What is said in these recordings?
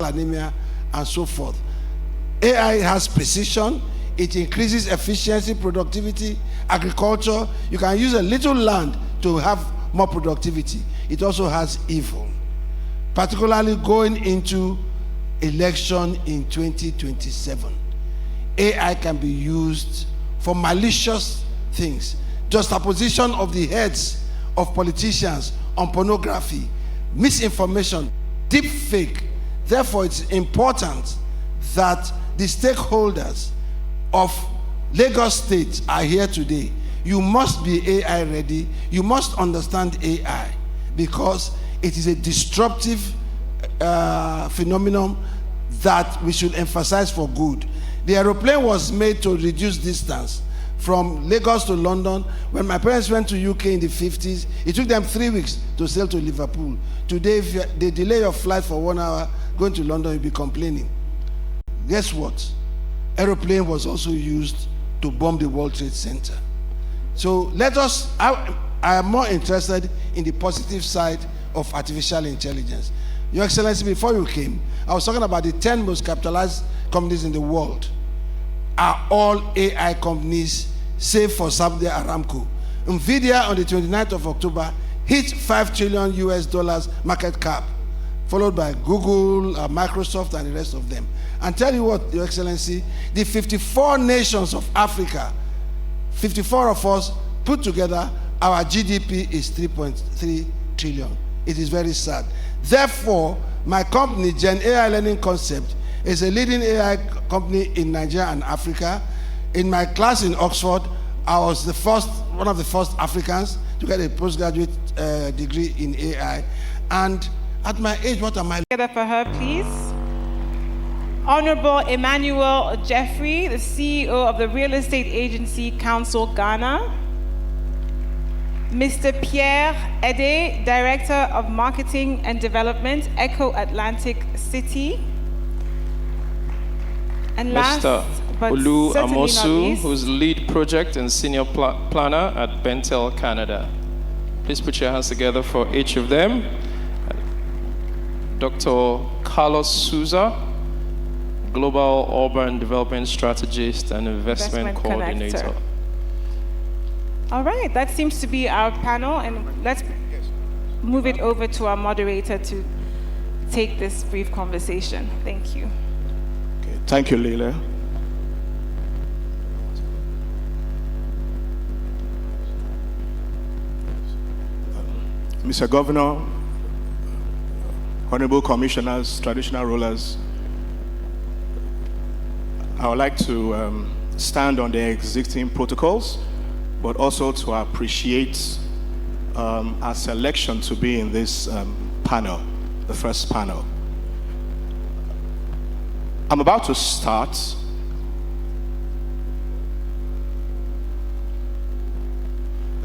anemia, and so forth. AI has precision. It increases efficiency, productivity, agriculture. You can use a little land to have more productivity. It also has evil, particularly going into election in 2027. AI can be used for malicious things. Juxtaposition of the heads of politicians on pornography, misinformation, deep fake. Therefore, it's important that the stakeholders of Lagos State are here today. You must be AI ready. You must understand AI because it is a disruptive phenomenon that we should emphasize for good. The aeroplane was made to reduce distance from Lagos to London. When my parents went to UK in the 50s, it took them 3 weeks to sail to Liverpool. Today, if they delay your flight for 1 hour, going to London, you'll be complaining. Guess what? Aeroplane was also used to bomb the World Trade Center. So let us, I am more interested in the positive side of artificial intelligence. Your Excellency, before you came, I was talking about the 10 most capitalized companies in the world are all AI companies, save for Saudi Aramco. Nvidia on the 29th of October hit $5 trillion US market cap, followed by Google, Microsoft, and the rest of them. And tell you what, Your Excellency, the 54 nations of Africa, 54 of us put together, our GDP is 3.3 trillion. It is very sad. Therefore, my company, Gen AI Learning Concept, is a leading AI company in Nigeria and Africa. In my class in Oxford, I was one of the first Africans to get a postgraduate degree in AI. And at my age, what am I? Together for her, please. Honorable Emmanuel Jeffrey, the CEO of the Real Estate Agency Council Ghana. Mr. Pierre Ede, Director of Marketing and Development, Echo Atlantic City. And last, Mr. but Olu certainly not Amosu, least, who's lead project and senior planner at Bentel, Canada. Please put your hands together for each of them. Dr. Carlos Souza, Global Urban Development Strategist and Investment Coordinator. Connector. All right, that seems to be our panel, and let's move it over to our moderator to take this brief conversation. Thank you. Okay, thank you, Leila. Mr. Governor, Honorable Commissioners, Traditional Rulers, I would like to stand on the existing protocols, but also to appreciate our selection to be in this panel, the first panel. I'm about to start.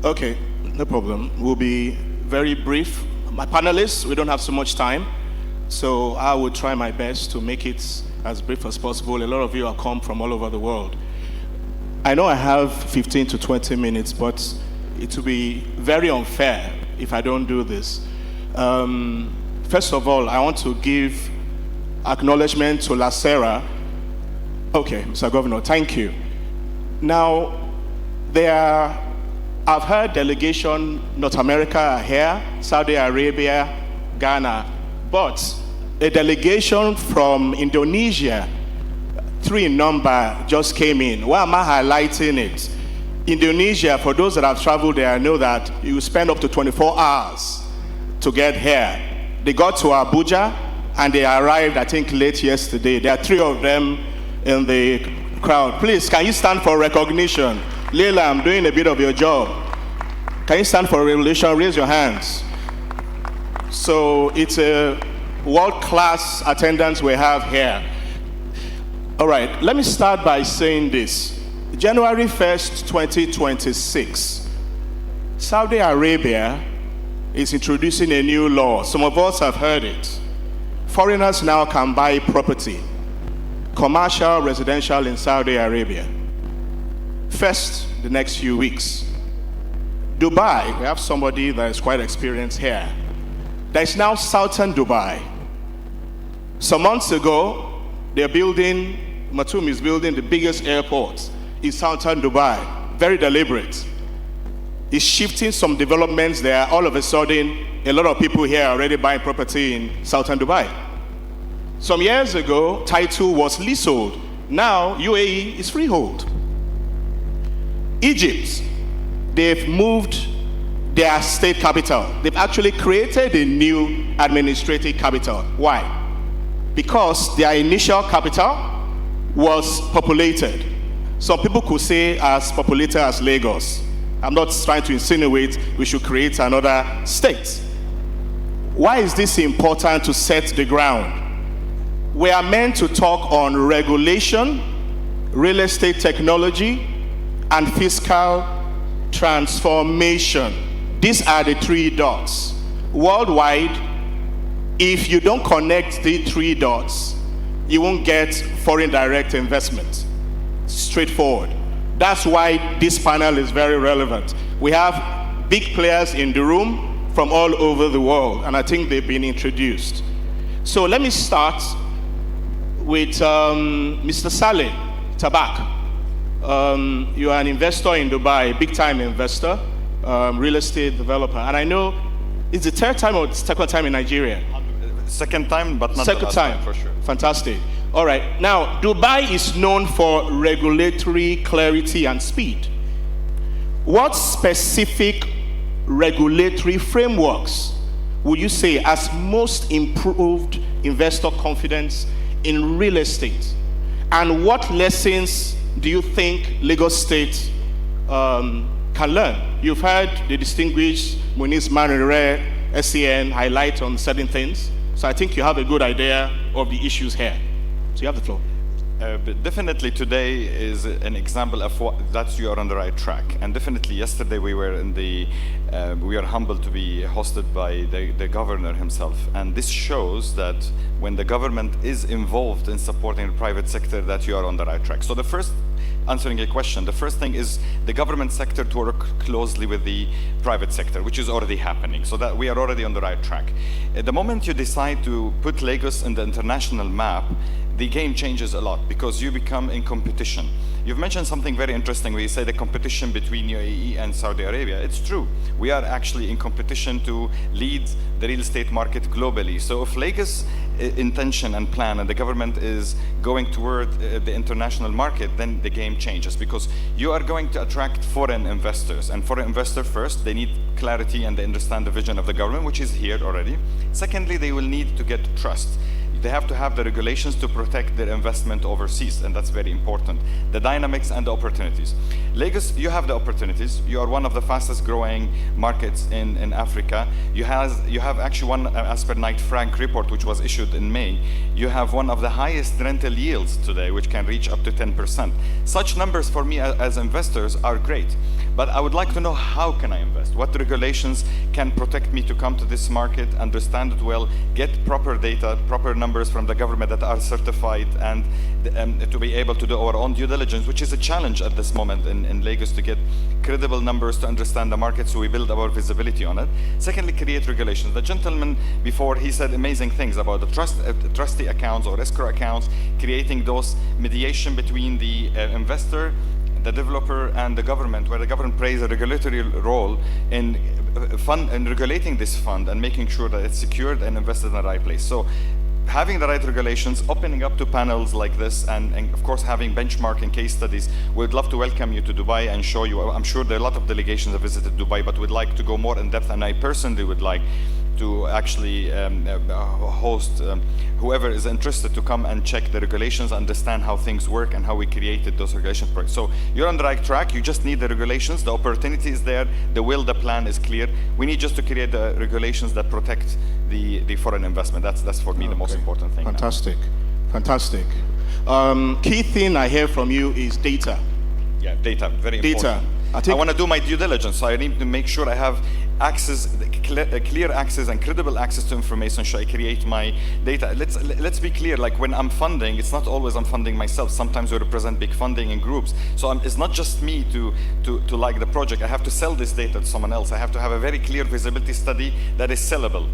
Okay, no problem. We'll be very brief. My panelists, we don't have so much time, so I will try my best to make it as brief as possible. A lot of you have come from all over the world. I know I have 15 to 20 minutes, but it will be very unfair if I don't do this. First of all, I want to give acknowledgement to Lacera. Okay, Mr. Governor, thank you. Now, I've heard delegation North America are here, Saudi Arabia, Ghana, but a delegation from Indonesia, 3 in number, just came in. Why am I highlighting it? Indonesia, for those that have traveled there, I know that you spend up to 24 hours to get here. They got to Abuja and they arrived, I think, late yesterday. There are 3 of them in the crowd. Please, can you stand for recognition? Leila, I'm doing a bit of your job. Can you stand for recognition? Raise your hands. So it's a world-class attendance we have here. All right, let me start by saying this. January 1st, 2026, Saudi Arabia is introducing a new law. Some of us have heard it. Foreigners now can buy property, commercial, residential, in Saudi Arabia. First, the next few weeks. Dubai, we have somebody that is quite experienced here. There is now Southern Dubai. Some months ago, Matum is building the biggest airport in southern Dubai. Very deliberate. It's shifting some developments there. All of a sudden, a lot of people here are already buying property in southern Dubai. Some years ago, Title was leasehold. Now, UAE is freehold. Egypt, they've moved their state capital. They've actually created a new administrative capital. Why? Because their initial capital was populated. Some people could say as populated as Lagos. I'm not trying to insinuate we should create another state. Why is this important to set the ground? We are meant to talk on regulation, real estate technology, and fiscal transformation. These are the 3 dots. Worldwide, if you don't connect the 3 dots, you won't get foreign direct investment. Straightforward. That's why this panel is very relevant. We have big players in the room from all over the world, and I think they've been introduced. So let me start with Mr. Saleh Tabak. You are an investor in Dubai, big-time investor, real estate developer. And I know it's the 3rd time or 2nd time in Nigeria? Second time, but not Second the last time, for sure. Fantastic. All right. Now, Dubai is known for regulatory clarity and speed. What specific regulatory frameworks would you say has most improved investor confidence in real estate? And what lessons do you think Lagos State can learn? You've heard the distinguished Muniz Manire, SCN, highlight on certain things. So I think you have a good idea of the issues here. So you have the floor. But definitely today is an example of that you are on the right track. And definitely yesterday we were we are humbled to be hosted by the governor himself. And this shows that when the government is involved in supporting the private sector, that you are on the right track. So the first, answering a question, the first thing is the government sector to work closely with the private sector, which is already happening, so that we are already on the right track. At the moment you decide to put Lagos in the international map, the game changes a lot because you become in competition. You've mentioned something very interesting where you say the competition between UAE and Saudi Arabia. It's true. We are actually in competition to lead the real estate market globally. So if Lagos intention and plan and the government is going toward the international market, then the game changes because you are going to attract foreign investors. And foreign investor first, they need clarity and they understand the vision of the government, which is here already. Secondly, they will need to get trust. They have to have the regulations to protect their investment overseas, and that's very important. The dynamics and the opportunities. Lagos, you have the opportunities. You are one of the fastest growing markets in Africa. You have actually one, as per Knight Frank report, which was issued in May, you have one of the highest rental yields today, which can reach up to 10%. Such numbers for me as investors are great. But I would like to know, how can I invest? What regulations can protect me to come to this market, understand it well, get proper data, proper numbers from the government that are certified, and to be able to do our own due diligence, which is a challenge at this moment in Lagos, to get credible numbers to understand the market, so we build our visibility on it. Secondly, create regulations. The gentleman before, he said amazing things about the trustee accounts or escrow accounts, creating those mediation between the investor, the developer, and the government, where the government plays a regulatory role in regulating this fund and making sure that it's secured and invested in the right place. So having the right regulations, opening up to panels like this, and of course having benchmarking case studies. We'd love to welcome you to Dubai and show you. I'm sure there are a lot of delegations that visited Dubai, but we'd like to go more in depth, and I personally would like to actually host whoever is interested to come and check the regulations, understand how things work and how we created those regulation projects. So you're on the right track. You just need the regulations. The opportunity is there. The will, the plan is clear. We need just to create the regulations that protect the foreign investment. That's for me the most important thing. Fantastic, fantastic. Key thing I hear from you is data. Yeah, data, very important. I want to do my due diligence, so I need to make sure I have access, clear access and credible access to information, so I create my data. Let's be clear, like when I'm funding, it's not always I'm funding myself. Sometimes we represent big funding in groups. So it's not just me to like the project. I have to sell this data to someone else. I have to have a very clear visibility study that is sellable.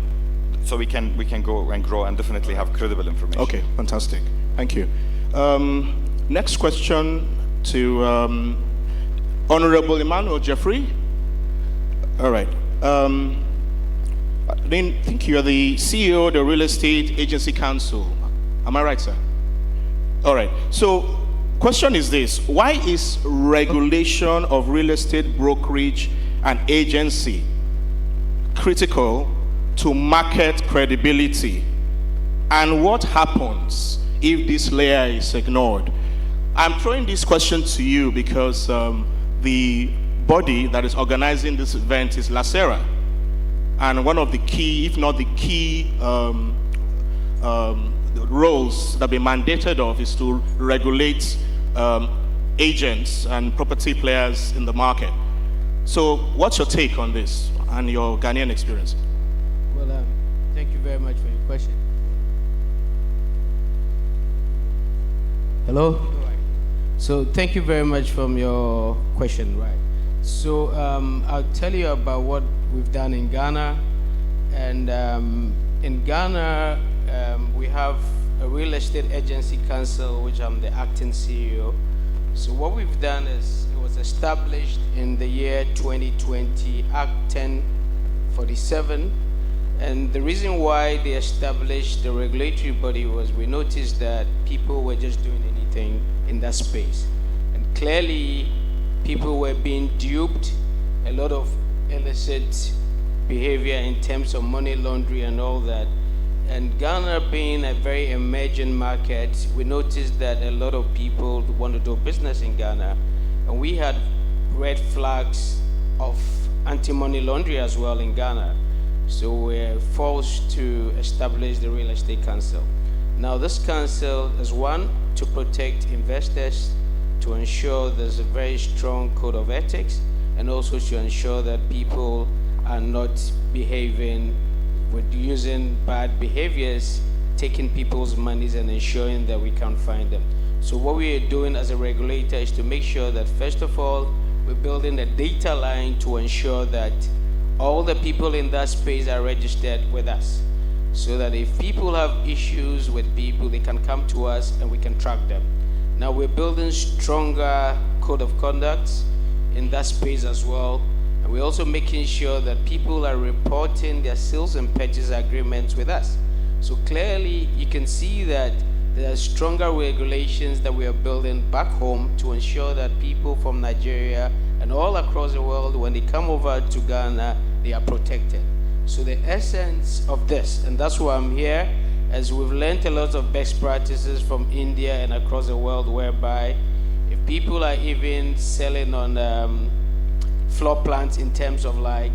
so we can go and grow and definitely have credible information. Okay, fantastic. Thank you. Next question to Honorable Emmanuel Jeffrey. All right. I think you're the CEO of the Real Estate Agency Council. Am I right, sir? All right. So, question is this: why is regulation of real estate brokerage and agency critical to market credibility? And what happens if this layer is ignored? I'm throwing this question to you because the body that is organizing this event is Lacera. And one of the key, if not the key, roles that be mandated of is to regulate agents and property players in the market. So what's your take on this and your Ghanaian experience? Well, thank you very much for your question. Hello? Right. So thank you very much for your question, right? So I'll tell you about what we've done in Ghana. And in Ghana, we have a real estate agency council, which I'm the acting CEO. So what we've done is, it was established in the year 2020, Act 1047. And the reason why they established the regulatory body was we noticed that people were just doing anything in that space. And clearly, people were being duped, a lot of illicit behavior in terms of money laundering and all that. And Ghana being a very emerging market, we noticed that a lot of people want to do business in Ghana. And we had red flags of anti-money laundering as well in Ghana. So we're forced to establish the Real Estate Council. Now this council is one, to protect investors, to ensure there's a very strong code of ethics, and also to ensure that people are not behaving with using bad behaviors, taking people's monies and ensuring that we can't find them. So what we are doing as a regulator is to make sure that, first of all, we're building a data line to ensure that all the people in that space are registered with us, so that if people have issues with people, they can come to us and we can track them. Now we're building stronger code of conduct in that space as well. And we're also making sure that people are reporting their sales and purchase agreements with us. So clearly you can see that there are stronger regulations that we are building back home to ensure that people from Nigeria and all across the world, when they come over to Ghana, they are protected. So the essence of this, and that's why I'm here, as we've learned a lot of best practices from India and across the world, whereby if people are even selling on floor plans in terms of like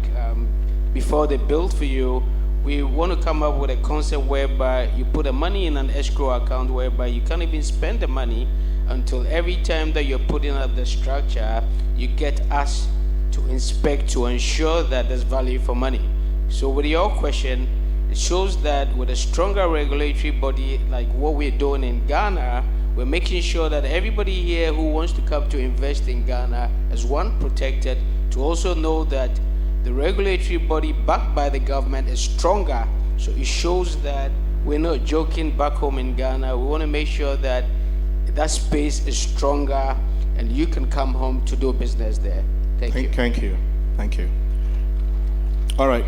before they build for you, we want to come up with a concept whereby you put the money in an escrow account whereby you can't even spend the money until every time that you're putting up the structure, you get us to inspect to ensure that there's value for money. So with your question, it shows that with a stronger regulatory body like what we're doing in Ghana, we're making sure that everybody here who wants to come to invest in Ghana is, one, protected, to also know that the regulatory body backed by the government is stronger. So it shows that we're not joking back home in Ghana. We want to make sure that that space is stronger and you can come home to do business there. Thank you. Thank you. All right.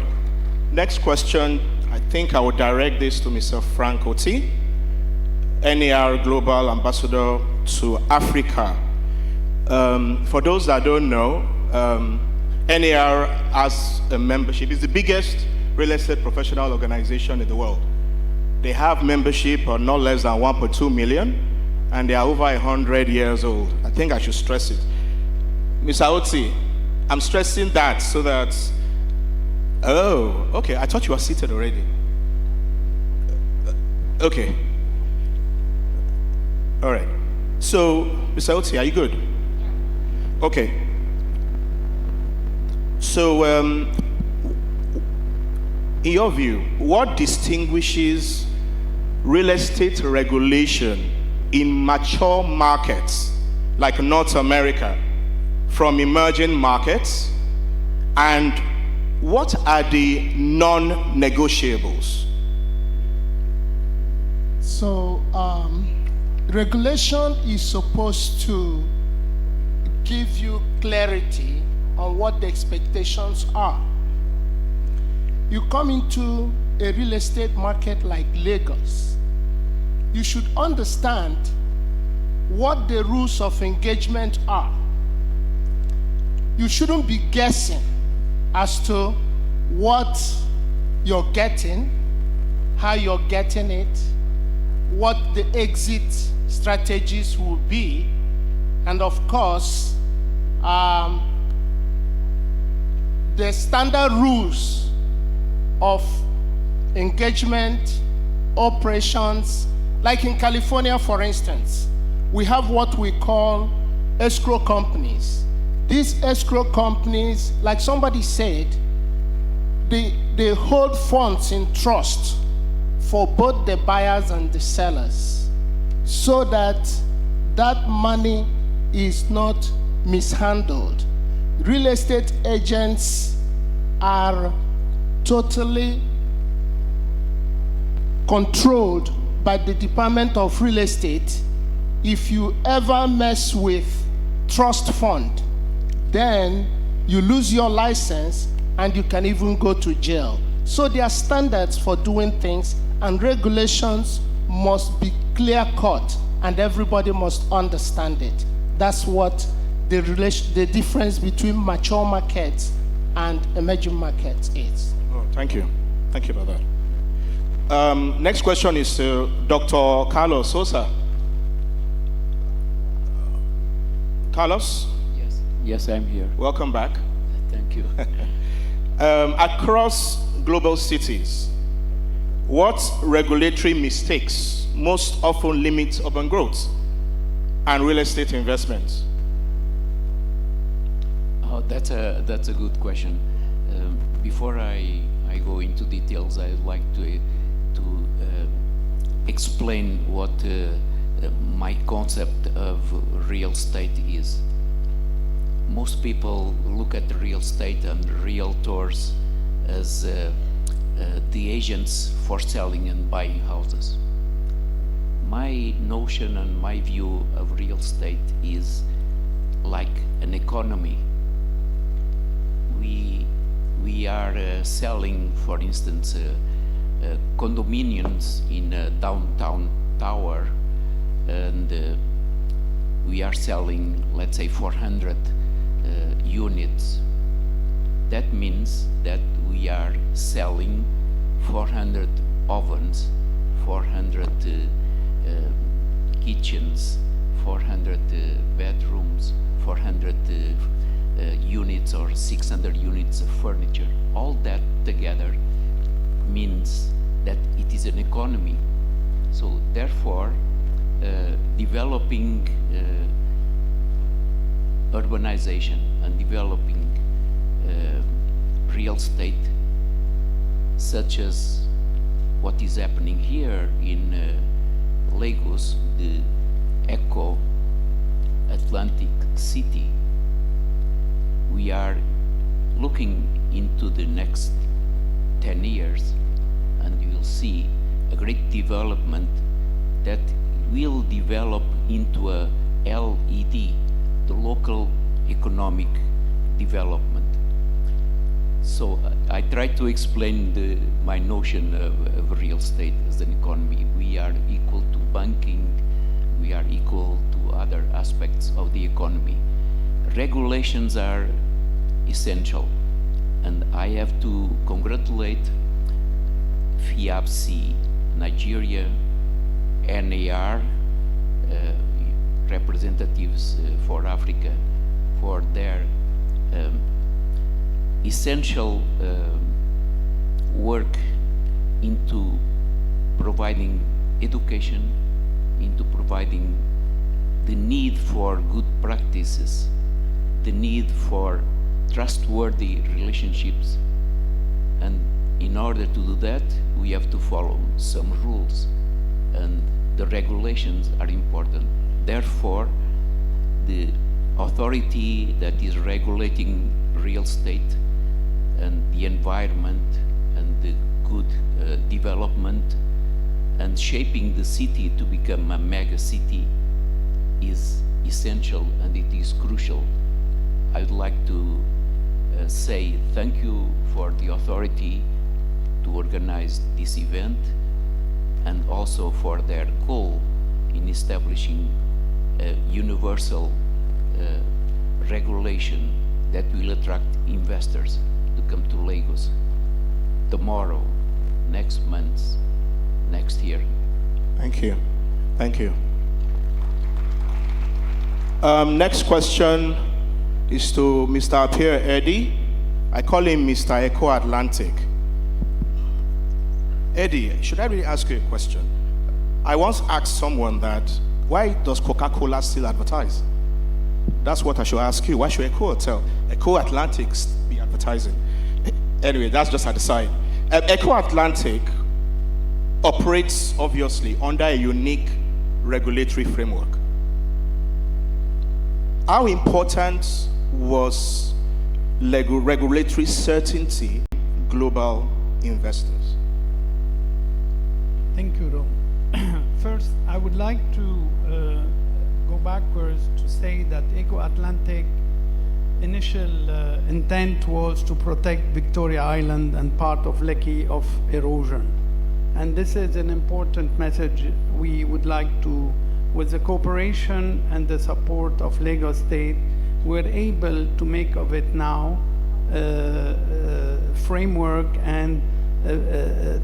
Next question, I think I will direct this to Mr. Frank Oti, NAR Global Ambassador to Africa. For those that don't know, NAR has a membership. It's the biggest real estate professional organization in the world. They have membership of not less than 1.2 million, and they are over 100 years old. I think I should stress it. Mr. Oti, I'm stressing that so that, oh, okay, I thought you were seated already. Okay. All right. So, Mr. Oti, are you good? Okay. So, in your view, what distinguishes real estate regulation in mature markets like North America from emerging markets, and what are the non-negotiables So regulation is supposed to give you clarity on what the expectations are. You come into a real estate market like Lagos, you should understand what the rules of engagement are. You shouldn't be guessing as to what you're getting, how you're getting it, what the exit strategies will be, and of course, the standard rules of engagement, operations. Like in California, for instance, we have what we call escrow companies. These escrow companies, like somebody said, they hold funds in trust for both the buyers and the sellers, so that that money is not mishandled. Real estate agents are totally controlled by the Department of Real Estate. If you ever mess with trust fund, then you lose your license and you can even go to jail. So there are standards for doing things, and regulations must be clear-cut, and everybody must understand it. That's what the difference between mature markets and emerging markets is. Oh, thank you. Thank you for that. Next question is Dr. Carlos Sosa. Carlos? Yes, I'm here. Welcome back. Thank you. Across global cities, what regulatory mistakes most often limit urban growth and real estate investments? Oh, that's a good question. Before I go into details, I'd like to explain what my concept of real estate is. Most people look at real estate and realtors as the agents for selling and buying houses. My notion and my view of real estate is like an economy. We are selling, for instance, condominiums in a downtown tower, and we are selling, let's say, 400 units. That means that we are selling 400 ovens, 400 kitchens, 400 bedrooms, 400 units or 600 units of furniture. All that together means that it is an economy. So therefore, developing urbanization and developing real estate, such as what is happening here in Lagos, the Eco Atlantic City. We are looking into the next 10 years, and you will see a great development that will develop into a LED, the local economic development. So I try to explain my notion of real estate as an economy. We are equal to banking, we are equal to other aspects of the economy. Regulations are essential, and I have to congratulate FIAPC, Nigeria, NAR, representatives for Africa, for their essential work into providing education, into providing the need for good practices, the need for trustworthy relationships. And in order to do that, we have to follow some rules, and the regulations are important. Therefore, the authority that is regulating real estate and the environment and the good development and shaping the city to become a mega city is essential and it is crucial. I would like to say thank you for the authority to organize this event and also for their goal in establishing a universal regulation that will attract investors to come to Lagos tomorrow, next month, next year. Thank you. Thank you. Next question is to Mr. Pierre Eddy. I call him Mr. Eco Atlantic. Eddie, should I really ask you a question? I once asked someone that, why does Coca-Cola still advertise? That's what I should ask you. Why should Eco Atlantic be advertising? Anyway, that's just at the side. Eco Atlantic operates, obviously, under a unique regulatory framework. How important was regulatory certainty global investors? Thank you, Ron. First, I would like to go backwards to say that Eco Atlantic initial intent was to protect Victoria Island and part of Lekki of erosion. And this is an important message we would like to, with the cooperation and the support of Lagos State, we're able to make of it now framework and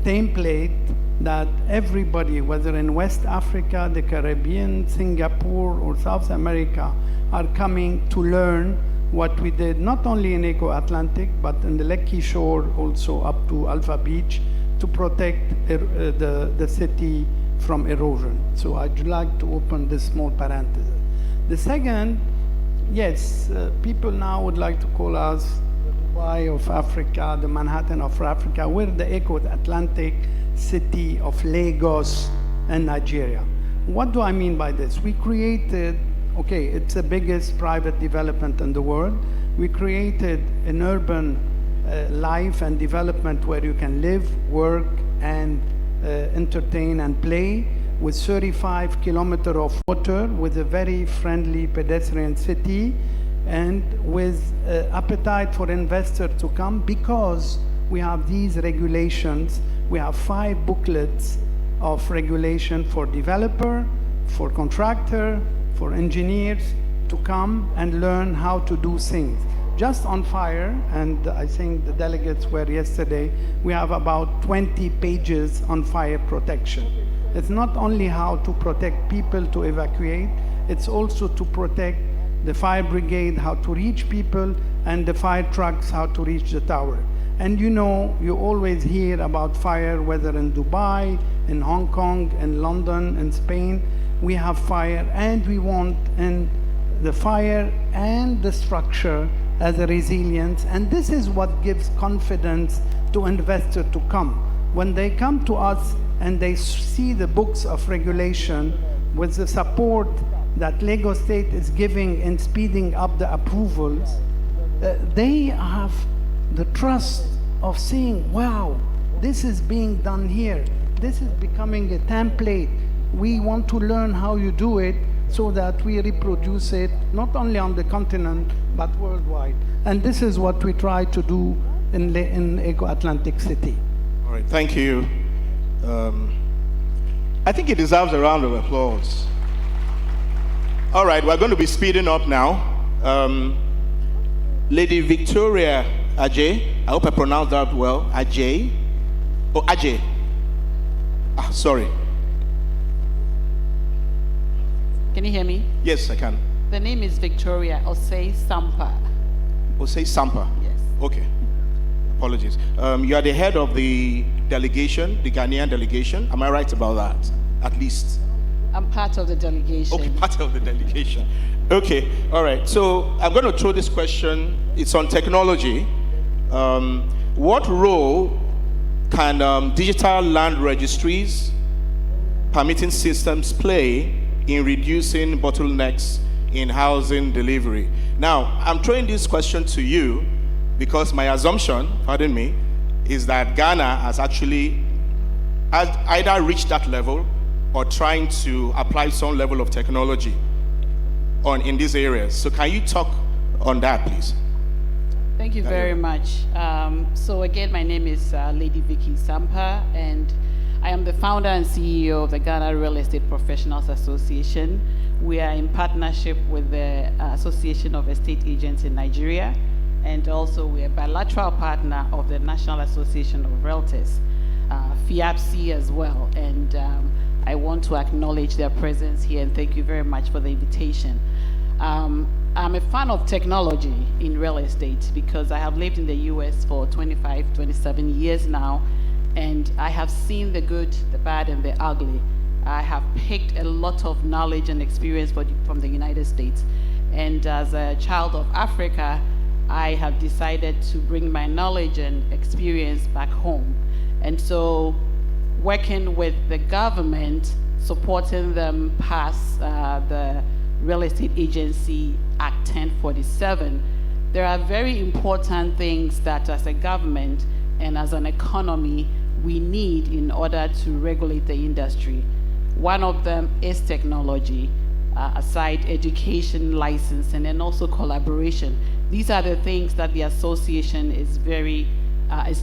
template that everybody, whether in West Africa, the Caribbean, Singapore, or South America, are coming to learn what we did, not only in Eco Atlantic, but in the Lekki shore, also up to Alpha Beach, to protect the city from erosion. So I'd like to open this small parenthesis. The second, yes, people now would like to call us the Dubai of Africa, the Manhattan of Africa. We're the Eco Atlantic city of Lagos and Nigeria. What do I mean by this? We created, okay, it's the biggest private development in the world. We created an urban life and development where you can live, work, and entertain and play, with 35 kilometers of water, with a very friendly pedestrian city, and with appetite for investors to come, because we have these regulations. We have 5 booklets of regulation for developer, for contractor, for engineers to come and learn how to do things. Just on fire, and I think the delegates were yesterday, we have about 20 pages on fire protection. It's not only how to protect people to evacuate, it's also to protect the fire brigade, how to reach people, and the fire trucks, how to reach the tower. And you know, you always hear about fire, whether in Dubai, in Hong Kong, in London, in Spain. We have fire, and we want in the fire and the structure as a resilience. And this is what gives confidence to investors to come. When they come to us and they see the books of regulation with the support that Lagos State is giving in speeding up the approvals, they have the trust of seeing, wow, this is being done here. This is becoming a template. We want to learn how you do it so that we reproduce it, not only on the continent, but worldwide. And this is what we try to do in Eco Atlantic City. All right, thank you. I think it deserves a round of applause. All right, we're going to be speeding up now. Lady Victoria Ajay, I hope I pronounced that well. Ajay. Oh, Ajay. Sorry. Can you hear me? Yes, I can. The name is Victoria Osei Sampa. Osei Sampa? Yes. Okay. Apologies. You are the head of the delegation, the Ghanaian delegation. Am I right about that? At least. I'm part of the delegation. Okay, part of the delegation. Okay, all right. So I'm going to throw this question. It's on technology. What role can digital land registries, permitting systems play in reducing bottlenecks in housing delivery? Now, I'm throwing this question to you because my assumption, pardon me, is that Ghana has actually either reached that level or trying to apply some level of technology in these areas. So can you talk on that, please? Thank you very much. So again, my name is Lady Vicky Sampa, and I am the founder and CEO of the Ghana Real Estate Professionals Association. We are in partnership with the Association of Estate Agents in Nigeria, and also we are a bilateral partner of the National Association of Realtors, FIAPC as well. And I want to acknowledge their presence here, and thank you very much for the invitation. I'm a fan of technology in real estate because I have lived in the US for 25, 27 years now, and I have seen the good, the bad, and the ugly. I have picked a lot of knowledge and experience from the United States. And as a child of Africa, I have decided to bring my knowledge and experience back home. And so working with the government, supporting them pass the Real Estate Agency Act 1047, there are very important things that as a government and as an economy we need in order to regulate the industry. One of them is technology, aside education, licensing, and also collaboration. These are the things that the association is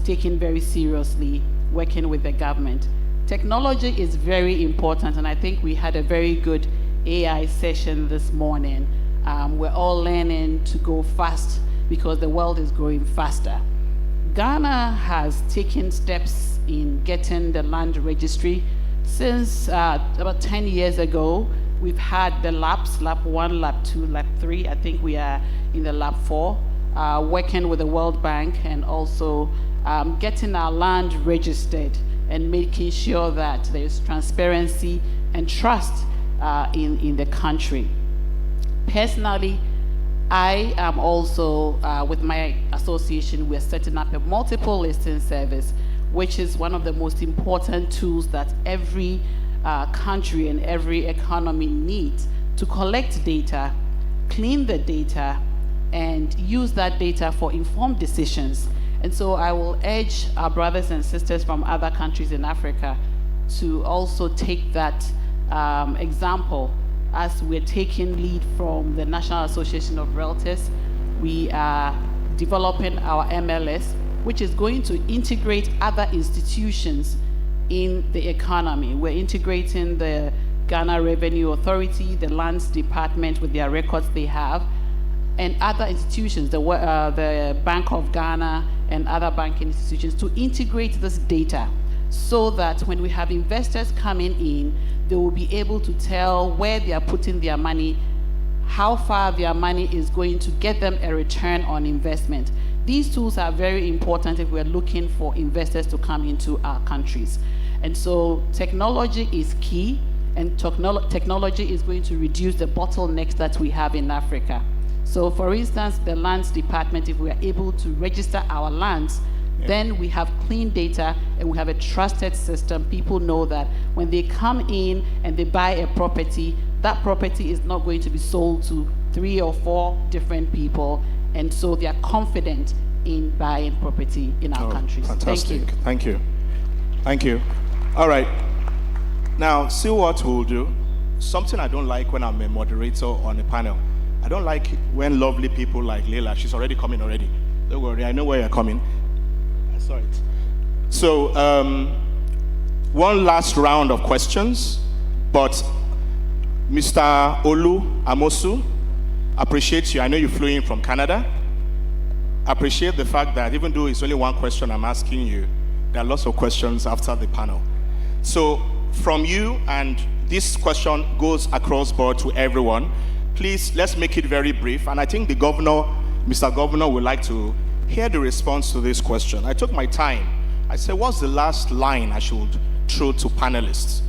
taking very seriously, working with the government. Technology is very important, and I think we had a very good AI session this morning. We're all learning to go fast because the world is growing faster. Ghana has taken steps in getting the land registry. Since about 10 years ago, we've had the labs, lab 1, lab 2, lab 3. I think we are in the lab 4, working with the World Bank and also getting our land registered and making sure that there's transparency and trust in the country. Personally, I am also, with my association, we're setting up a multiple listing service, which is one of the most important tools that every country and every economy needs to collect data, clean the data, and use that data for informed decisions. And so I will urge our brothers and sisters from other countries in Africa to also take that example. As we're taking lead from the National Association of Realtors, we are developing our MLS, which is going to integrate other institutions in the economy. We're integrating the Ghana Revenue Authority, the Lands Department with their records they have, and other institutions, the Bank of Ghana and other banking institutions, to integrate this data so that when we have investors coming in, they will be able to tell where they are putting their money, how far their money is going to get them a return on investment. These tools are very important if we're looking for investors to come into our countries. And so technology is key, and technology is going to reduce the bottlenecks that we have in Africa. So for instance, the lands department, if we are able to register our lands, then we have clean data and we have a trusted system. People know that when they come in and they buy a property, that property is not going to be sold to 3 or 4 different people. And so they are confident in buying property in our countries. Fantastic. Thank you. Thank you. Thank you. All right. Now, see what we'll do. Something I don't like when I'm a moderator on a panel. I don't like when lovely people like Leila, she's already coming already. Don't worry, I know where you're coming. I saw it. So, one last round of questions, but Mr. Olu Amosu, appreciate you. I know you flew in from Canada. Appreciate the fact that even though it's only one question I'm asking you, there are lots of questions after the panel. So from you, and this question goes across board to everyone, please, let's make it very brief. And I think the governor, Mr. Governor, would like to hear the response to this question. I took my time. I said, what's the last line I should throw to panelists?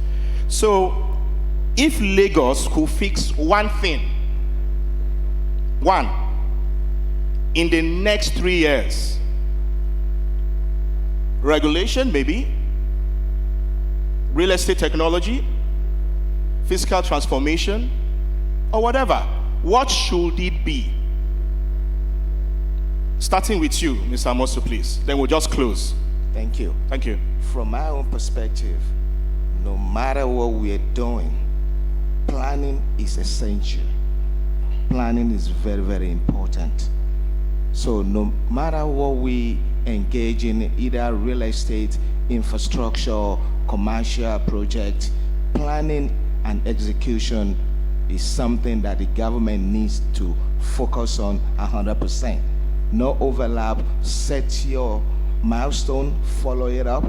So if Lagos could fix one thing, in the next 3 years, regulation maybe, real estate technology, fiscal transformation, or whatever, what should it be? Starting with you, Mr. Amosu, please. Then we'll just close. Thank you. Thank you. From my own perspective, no matter what we're doing, planning is essential. Planning is very, very important. So no matter what we engage in, either real estate, infrastructure, commercial project, planning and execution is something that the government needs to focus on 100%. No overlap, set your milestone, follow it up,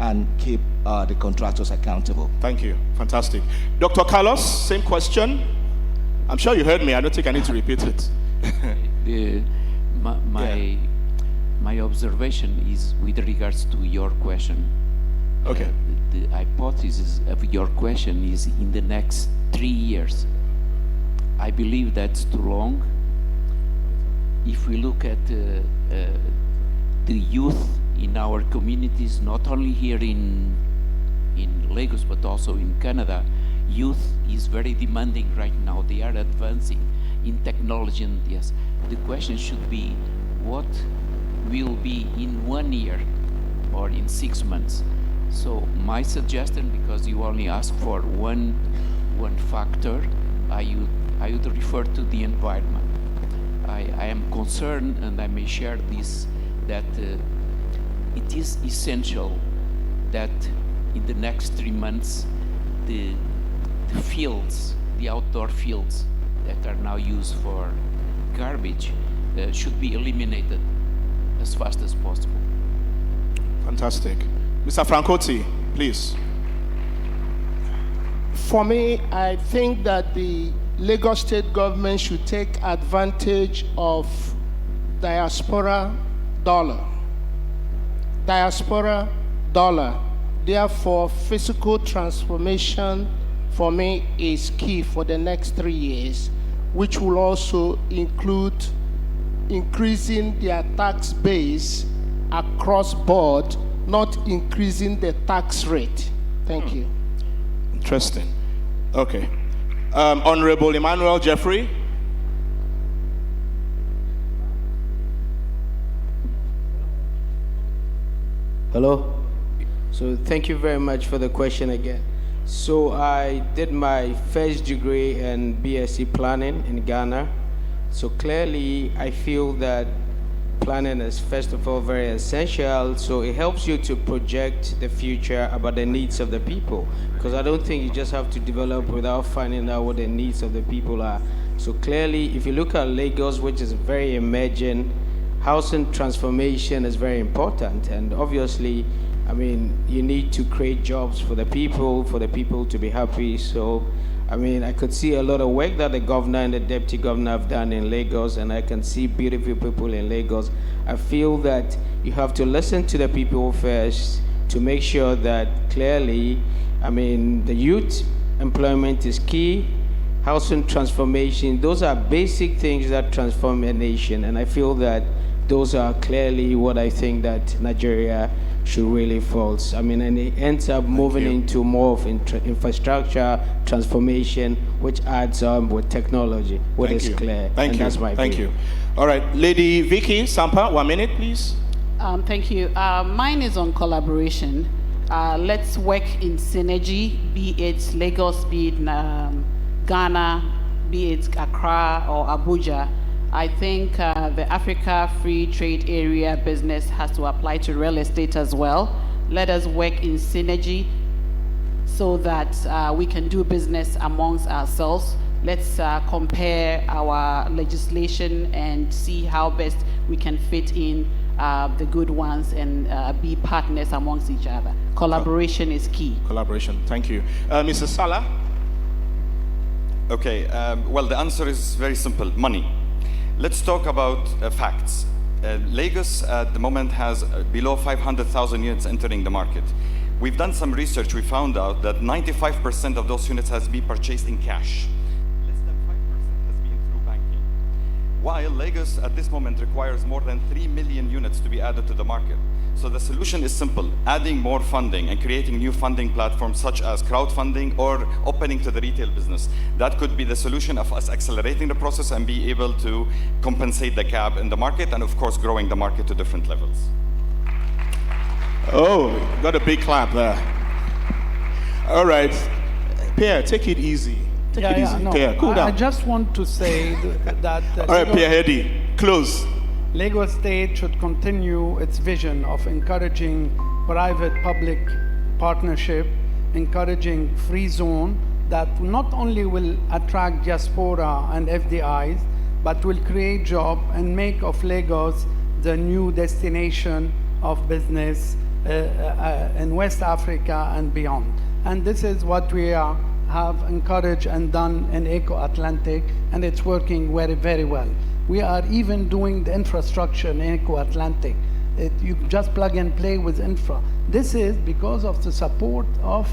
and keep the contractors accountable. Thank you. Fantastic. Dr. Carlos, same question. I'm sure you heard me. I don't think I need to repeat it. My observation is with regards to your question. Okay. The hypothesis of your question is in the next 3 years. I believe that's too long. If we look at the youth in our communities, not only here in Lagos but also in Canada, youth is very demanding right now. They are advancing in technology, and yes, the question should be what will be in 1 year or in 6 months. So my suggestion, because you only ask for one factor, I would refer to the environment. I am concerned, and I may share this, that it is essential that in the next 3 months the fields, the outdoor fields that are now used for garbage should be eliminated as fast as possible. Fantastic. Mr. Francoti, please. For me, I think that the Lagos state government should take advantage of diaspora dollar. Diaspora dollar. Therefore, physical transformation for me is key for the next 3 years, which will also include increasing their tax base across board, not increasing the tax rate. Thank you. Interesting. Okay. Honorable Emmanuel Jeffrey. Hello. So thank you very much for the question again. So I did my first degree in BSc planning in Ghana. So clearly I feel that planning is first of all very essential. So it helps you to project the future about the needs of the people. Because I don't think you just have to develop without finding out what the needs of the people are. So clearly, if you look at Lagos, which is very emerging, housing transformation is very important. And obviously, I mean, you need to create jobs for the people to be happy. So, I mean, I could see a lot of work that the governor and the deputy governor have done in Lagos, and I can see beautiful people in Lagos. I feel that you have to listen to the people first to make sure that clearly, I mean, the youth employment is key, housing transformation, those are basic things that transform a nation, and I feel that those are clearly what I think that Nigeria should really falls. I mean, and it ends up moving into more of infrastructure transformation, which adds on with technology, what is clear. Thank you. That's my view. Thank you. All right, Lady Vicky Sampa, 1 minute, please. Thank you. Mine is on collaboration. Let's work in synergy, be it Lagos, be it Ghana, be it Accra or Abuja. I think the Africa Free Trade Area business has to apply to real estate as well. Let us work in synergy so that we can do business amongst ourselves. Let's compare our legislation and see how best we can fit in the good ones and be partners amongst each other. Collaboration is key. Collaboration. Thank you. Mrs. Salah? Okay, well, the answer is very simple, money. Let's talk about facts. Lagos at the moment has below 500,000 units entering the market. We've done some research. We found out that 95% of those units has been purchased in cash. Less than 5% has been through banking. While Lagos at this moment requires more than 3 million units to be added to the market. So the solution is simple, adding more funding and creating new funding platforms such as crowdfunding or opening to the retail business. That could be the solution of us accelerating the process and be able to compensate the gap in the market and of course growing the market to different levels. Oh, got a big clap there. All right. Pierre, take it easy. Take it easy. No, Pierre, cool down. I just want to say that All right, Pierre Hedy, close. Lagos State should continue its vision of encouraging private-public partnership, encouraging free zone that not only will attract diaspora and FDIs, but will create jobs and make of Lagos the new destination of business in West Africa and beyond. And this is what we have encouraged and done in Eco-Atlantic, and it's working very, very well. We are even doing the infrastructure in Eco-Atlantic. You just plug and play with infra. This is because of the support of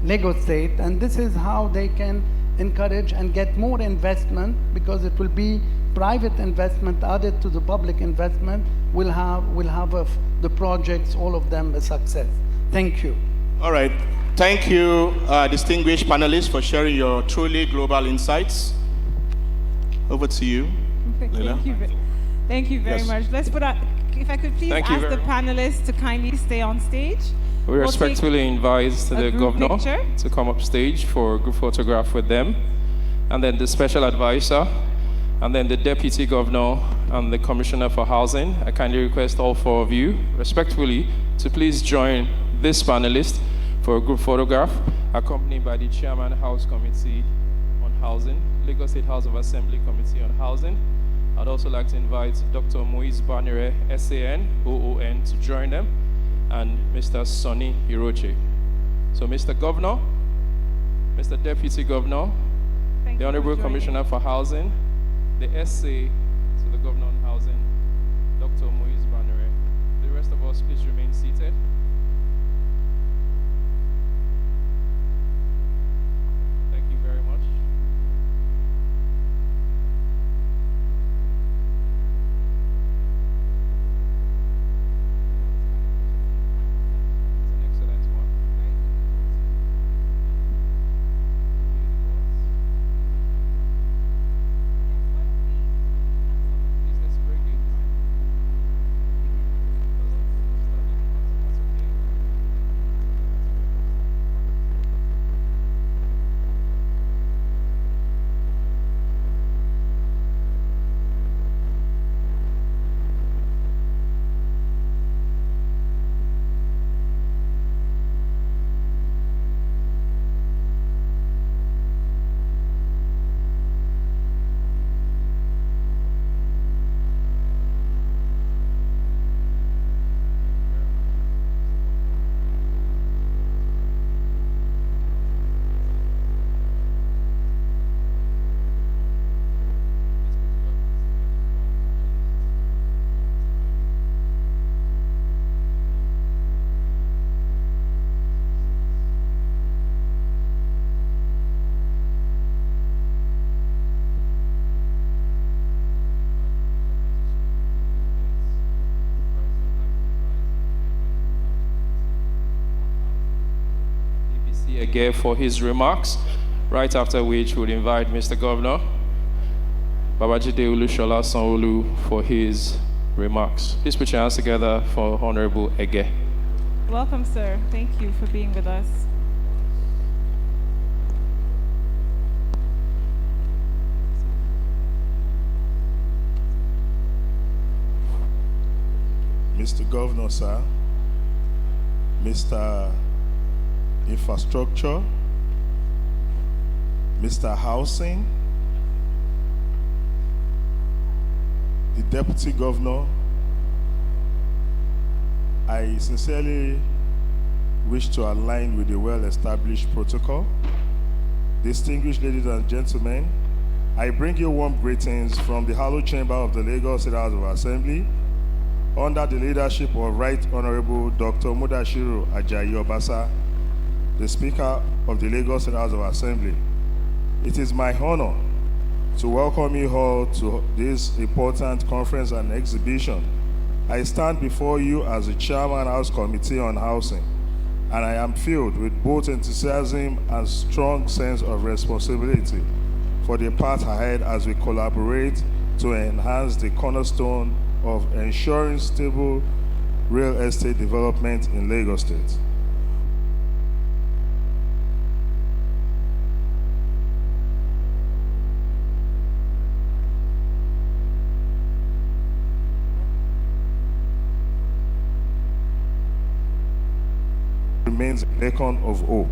Lagos State, and this is how they can encourage and get more investment, because it will be private investment added to the public investment. We'll have the projects, all of them, a success. Thank you. All right. Thank you, distinguished panelists, for sharing your truly global insights. Over to you, Leila. Thank you very much. Let's put out, if I could please ask the panelists to kindly stay on stage. We respectfully invite the governor to come up stage for a group photograph with them, and then the special advisor, and then the deputy governor and the commissioner for housing. I kindly request all four of you, respectfully, to please join this panelist for a group photograph, accompanied by the chairman House Committee on Housing, Lagos State House of Assembly Committee on Housing. I'd also like to invite Dr. Moise Banire, SAN, OON, to join them, and Mr. Sonny Hiroche. So Mr. Governor, Mr. Deputy Governor, the Honorable Commissioner for Housing, the SA to the Governor on Housing, Dr. Moise Banire. The rest of us, please remain seated. Thank you very much. It's an excellent one. Please, let's break it. Again for his remarks, right after which we'll invite Mr. Governor Babajide Olushola Sanwo-Olu for his remarks. Please put your hands together for Honorable Ege. Welcome, sir. Thank you for being with us. Mr. Governor, sir, Mr. Infrastructure, Mr. Housing, the Deputy Governor, I sincerely wish to align with the well-established protocol. Distinguished ladies and gentlemen, I bring you warm greetings from the hallowed chamber of the Lagos State House of Assembly under the leadership of Right Honorable Dr. Mudashiru Ajayi Obasa, the Speaker of the Lagos State House of Assembly. It is my honor to welcome you all to this important conference and exhibition. I stand before you as the Chairman House Committee on Housing, and I am filled with both enthusiasm and strong sense of responsibility for the path ahead as we collaborate to enhance the cornerstone of ensuring stable real estate development in Lagos State. Remains a beacon of hope,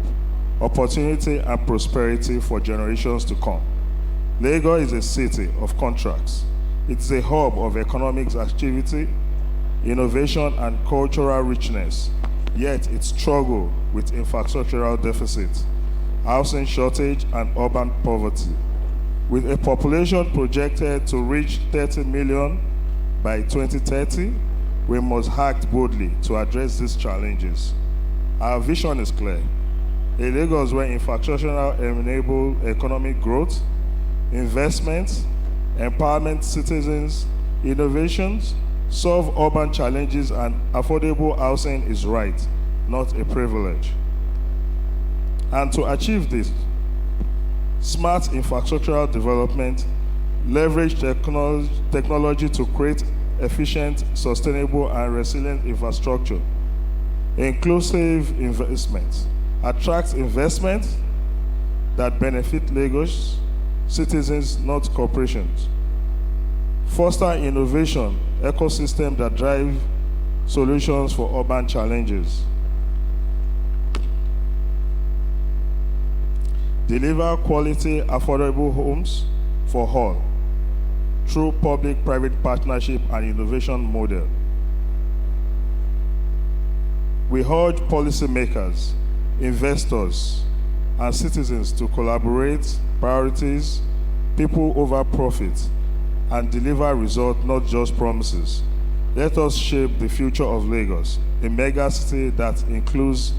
opportunity and prosperity for generations to come. Lagos is a city of contracts. It's a hub of economic activity, innovation and cultural richness, yet it struggles with infrastructural deficits, housing shortage and urban poverty. With a population projected to reach 30 million by 2030, we must act boldly to address these challenges. Our vision is clear. A Lagos where infrastructure enable economic growth, investments, empowerment citizens, innovations, solve urban challenges, and affordable housing is right, not a privilege. And to achieve this, smart infrastructural development, leverage technology to create efficient, sustainable, and resilient infrastructure, inclusive investment, attract investment that benefit Lagos citizens, not corporations. Foster innovation, ecosystem that drive solutions for urban challenges. Deliver quality, affordable homes for all through public-private partnership and innovation model. We urge policymakers, investors, and citizens to collaborate, priorities, people over profit, and deliver results, not just promises. Let us shape the future of Lagos, a mega city that includes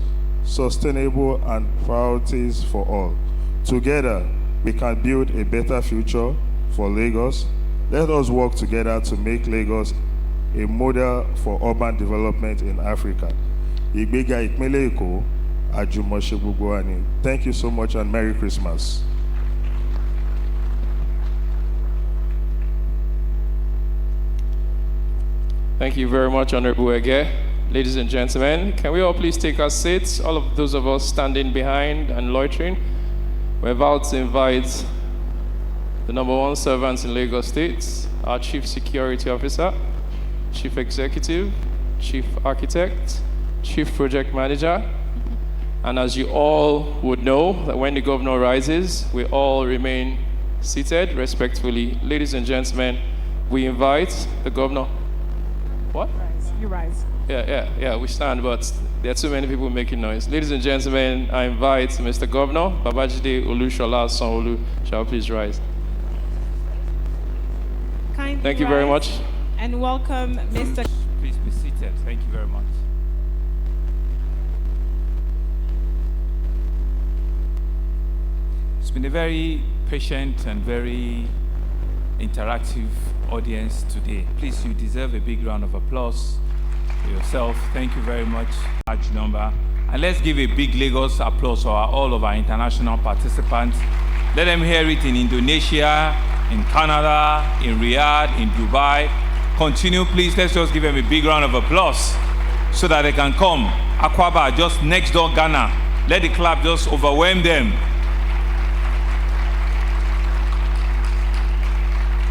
sustainable and priorities for all. Together, we can build a better future for Lagos. Let us work together to make Lagos a model for urban development in Africa. Ìgbéga ìpínlẹ̀ Èkó, àjùmọ̀ṣe gbogbo wa ni. Thank you so much and Merry Christmas. Thank you very much, Honorable Ege. Ladies and gentlemen, can we all please take our seats? All of those of us standing behind and loitering. We're about to invite the #1 servants in Lagos State, our Chief Security Officer, Chief Executive, Chief Architect, Chief Project Manager. And as you all would know, that when the governor rises, we all remain seated respectfully. Ladies and gentlemen, we invite the governor. What? Rise. You rise. Yeah, we stand, but there are too many people making noise. Ladies and gentlemen, I invite Mr. Governor Babajide Olushola Sanwo-Olu. Shall we please rise? Kindly Thank you very rise much. And welcome Mr. Please be seated. Thank you very much. It's been a very patient and very interactive audience today. Please, you deserve a big round of applause for yourself. Thank you very much, large number. And let's give a big Lagos applause for all of our international participants. Let them hear it in Indonesia, in Canada, in Riyadh, in Dubai. Continue, please. Let's just give them a big round of applause so that they can come. Akwaba, just next door Ghana. Let the clap just overwhelm them.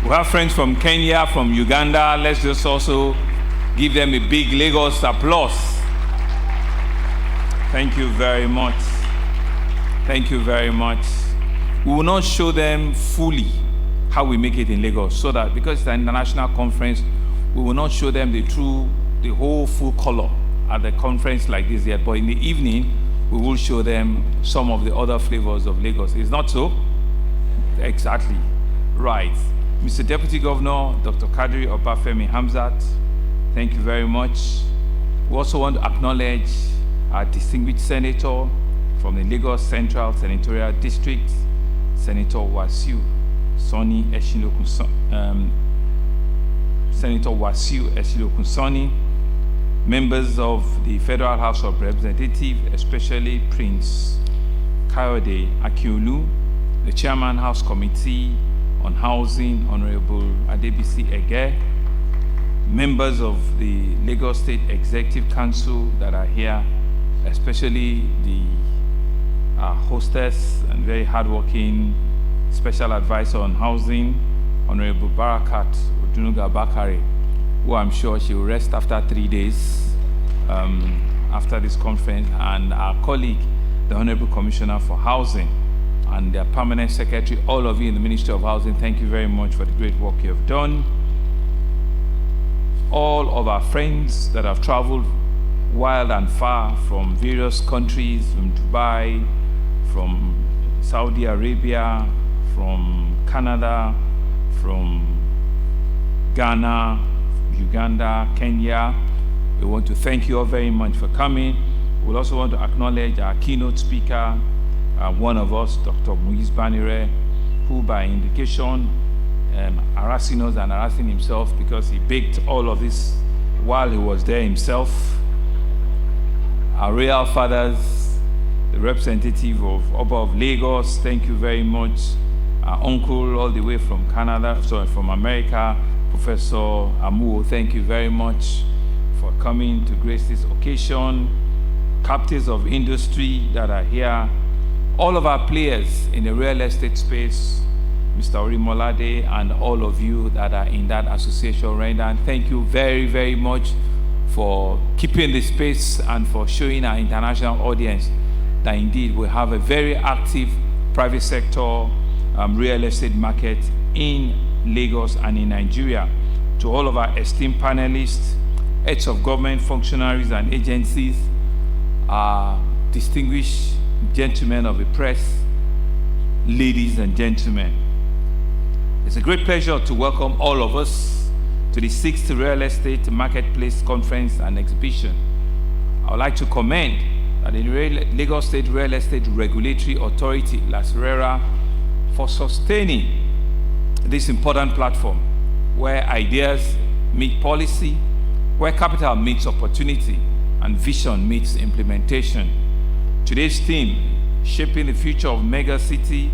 We have friends from Kenya, from Uganda. Let's just also give them a big Lagos applause. Thank you very much. Thank you very much. We will not show them fully how we make it in Lagos, so that because it's an international conference, we will not show them the whole full color at the conference like this yet. But in the evening, we will show them some of the other flavors of Lagos. Is not so? Exactly. Right. Mr. Deputy Governor, Dr. Kadri Obafemi Hamzat, thank you very much. We also want to acknowledge our distinguished senator from the Lagos Central Senatorial District, Senator Wasiu Sani Eshilokunsoni, Senator Wasiu Eshilokunsoni, members of the Federal House of Representatives, especially Prince Kayode Akiolu, the Chairman House Committee on Housing, Honorable Adebisi Ege, members of the Lagos State Executive Council that are here, especially the hostess and very hardworking special advisor on housing, Honorable Barakat Odunuga Bakare, who I'm sure she will rest after 3 days after this conference, and our colleague, the Honorable Commissioner for Housing, and their permanent secretary, all of you in the Ministry of Housing, thank you very much for the great work you have done. All of our friends that have traveled wild and far from various countries, from Dubai, from Saudi Arabia, from Canada, from Ghana, Uganda, Kenya. We want to thank you all very much for coming. We also want to acknowledge our keynote speaker, one of us, Dr. Muiz Banire, who by indication harassing us and harassing himself because he baked all of this while he was there himself. Our royal fathers, the representative of Oba of Lagos, thank you very much. Our uncle all the way from Canada, sorry, from America, Professor Amuo, thank you very much for coming to grace this occasion. Captains of industry that are here, all of our players in the real estate space, Mr. Orimolade, and all of you that are in that association, Rendan, thank you very, very much for keeping the space and for showing our international audience that indeed we have a very active private sector real estate market in Lagos and in Nigeria. To all of our esteemed panelists, heads of government, functionaries and agencies, distinguished gentlemen of the press, ladies and gentlemen. It's a great pleasure to welcome all of us to the 6th Real Estate Marketplace Conference and Exhibition. I would like to commend that the Lagos State Real Estate Regulatory Authority, LASRERA, for sustaining this important platform where ideas meet policy, where capital meets opportunity, and vision meets implementation. Today's theme, shaping the future of megacity,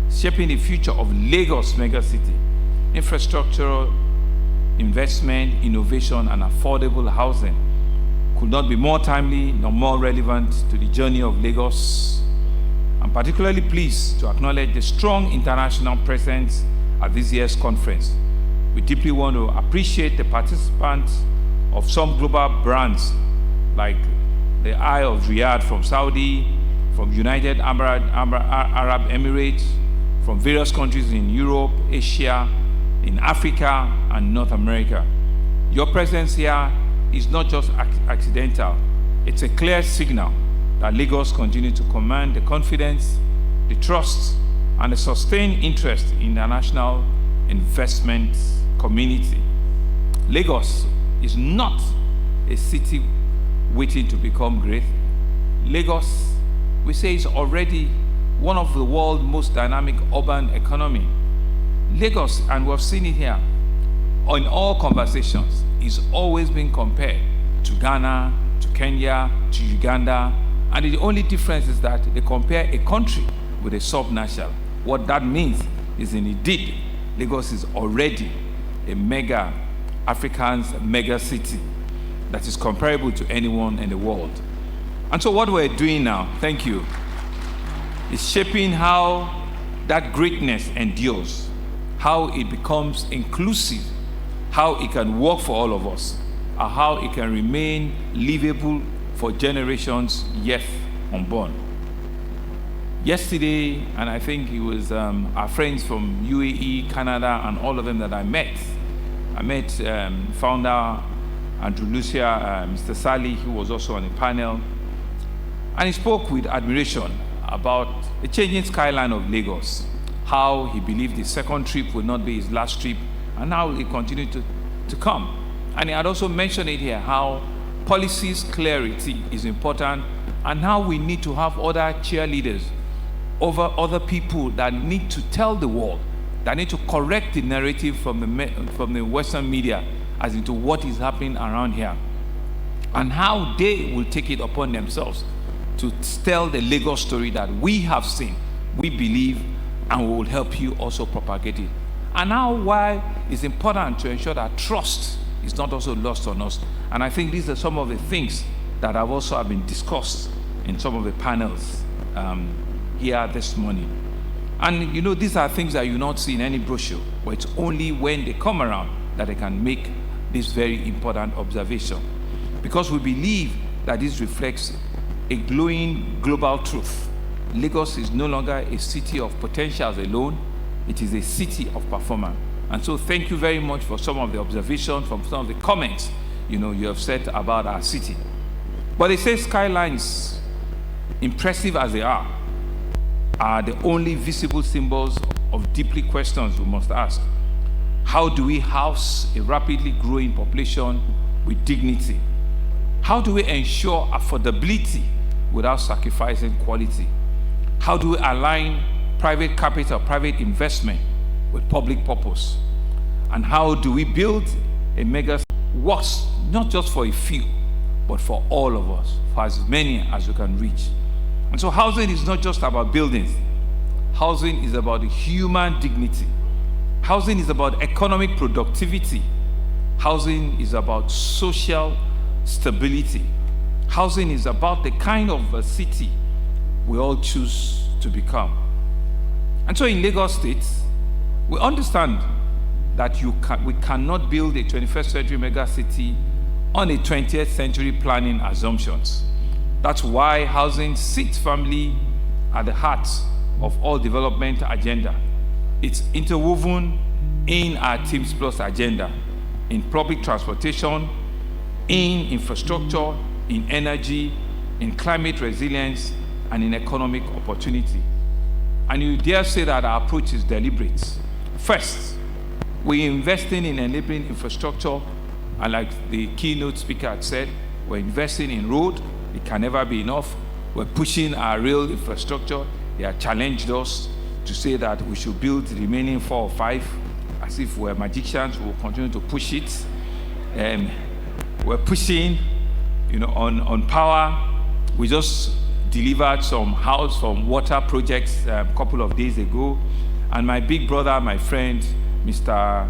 shaping the future of Lagos megacity, infrastructural investment, innovation, and affordable housing, could not be more timely nor more relevant to the journey of Lagos. I'm particularly pleased to acknowledge the strong international presence at this year's conference. We deeply want to appreciate the participants of some global brands like the Eye of Riyadh from Saudi, from United Arab Emirates, from various countries in Europe, Asia, in Africa, and North America. Your presence here is not just accidental. It's a clear signal that Lagos continues to command the confidence, the trust, and the sustained interest in the national investment community. Lagos is not a city waiting to become great. Lagos, we say, is already one of the world's most dynamic urban economy. Lagos, and we've seen it here, in all conversations, is always being compared to Ghana, to Kenya, to Uganda, and the only difference is that they compare a country with a sub-national. What that means is indeed, Lagos is already a mega, African's mega city that is comparable to anyone in the world. And so what we're doing now, thank you, is shaping how that greatness endures, how it becomes inclusive, how it can work for all of us, and how it can remain livable for generations yet unborn. Yesterday, and I think it was our friends from UAE, Canada, and all of them that I met founder Andrew Lucia, Mr. Sally, who was also on the panel, and he spoke with admiration about the changing skyline of Lagos, how he believed his second trip would not be his last trip, and how it continued to come. And he had also mentioned it here, how policies clarity is important, and how we need to have other cheerleaders over other people that need to tell the world, that need to correct the narrative from the Western media as into what is happening around here, and how they will take it upon themselves to tell the Lagos story that we have seen, we believe, and we will help you also propagate it. And now why it's important to ensure that trust is not also lost on us. And I think these are some of the things that have been discussed in some of the panels here this morning. And these are things that you not see in any brochure, but it's only when they come around that they can make this very important observation. Because we believe that this reflects a glowing global truth. Lagos is no longer a city of potentials alone, it is a city of performance. And so thank you very much for some of the observations, from some of the comments you have said about our city. But they say skylines, impressive as they are the only visible symbols of deeply questions we must ask. How do we house a rapidly growing population with dignity? How do we ensure affordability without sacrificing quality? How do we align private capital, private investment with public purpose? And how do we build a mega works not just for a few, but for all of us, for as many as we can reach? And so housing is not just about buildings. Housing is about human dignity. Housing is about economic productivity. Housing is about social stability. Housing is about the kind of a city we all choose to become. And so in Lagos State, we understand that we cannot build a 21st century mega city on a 20th century planning assumptions. That's why housing sits firmly at the heart of all development agenda. It's interwoven in our Teams Plus agenda, in public transportation, in infrastructure, in energy, in climate resilience, and in economic opportunity. And you dare say that our approach is deliberate. First, we're investing in enabling infrastructure, and like the keynote speaker had said, we're investing in road. It can never be enough. We're pushing our rail infrastructure. They have challenged us to say that we should build the remaining 4 or 5, as if we're magicians. We'll continue to push it. We're pushing, on power. We just delivered some water projects a couple of days ago, and my big brother, my friend, Mr.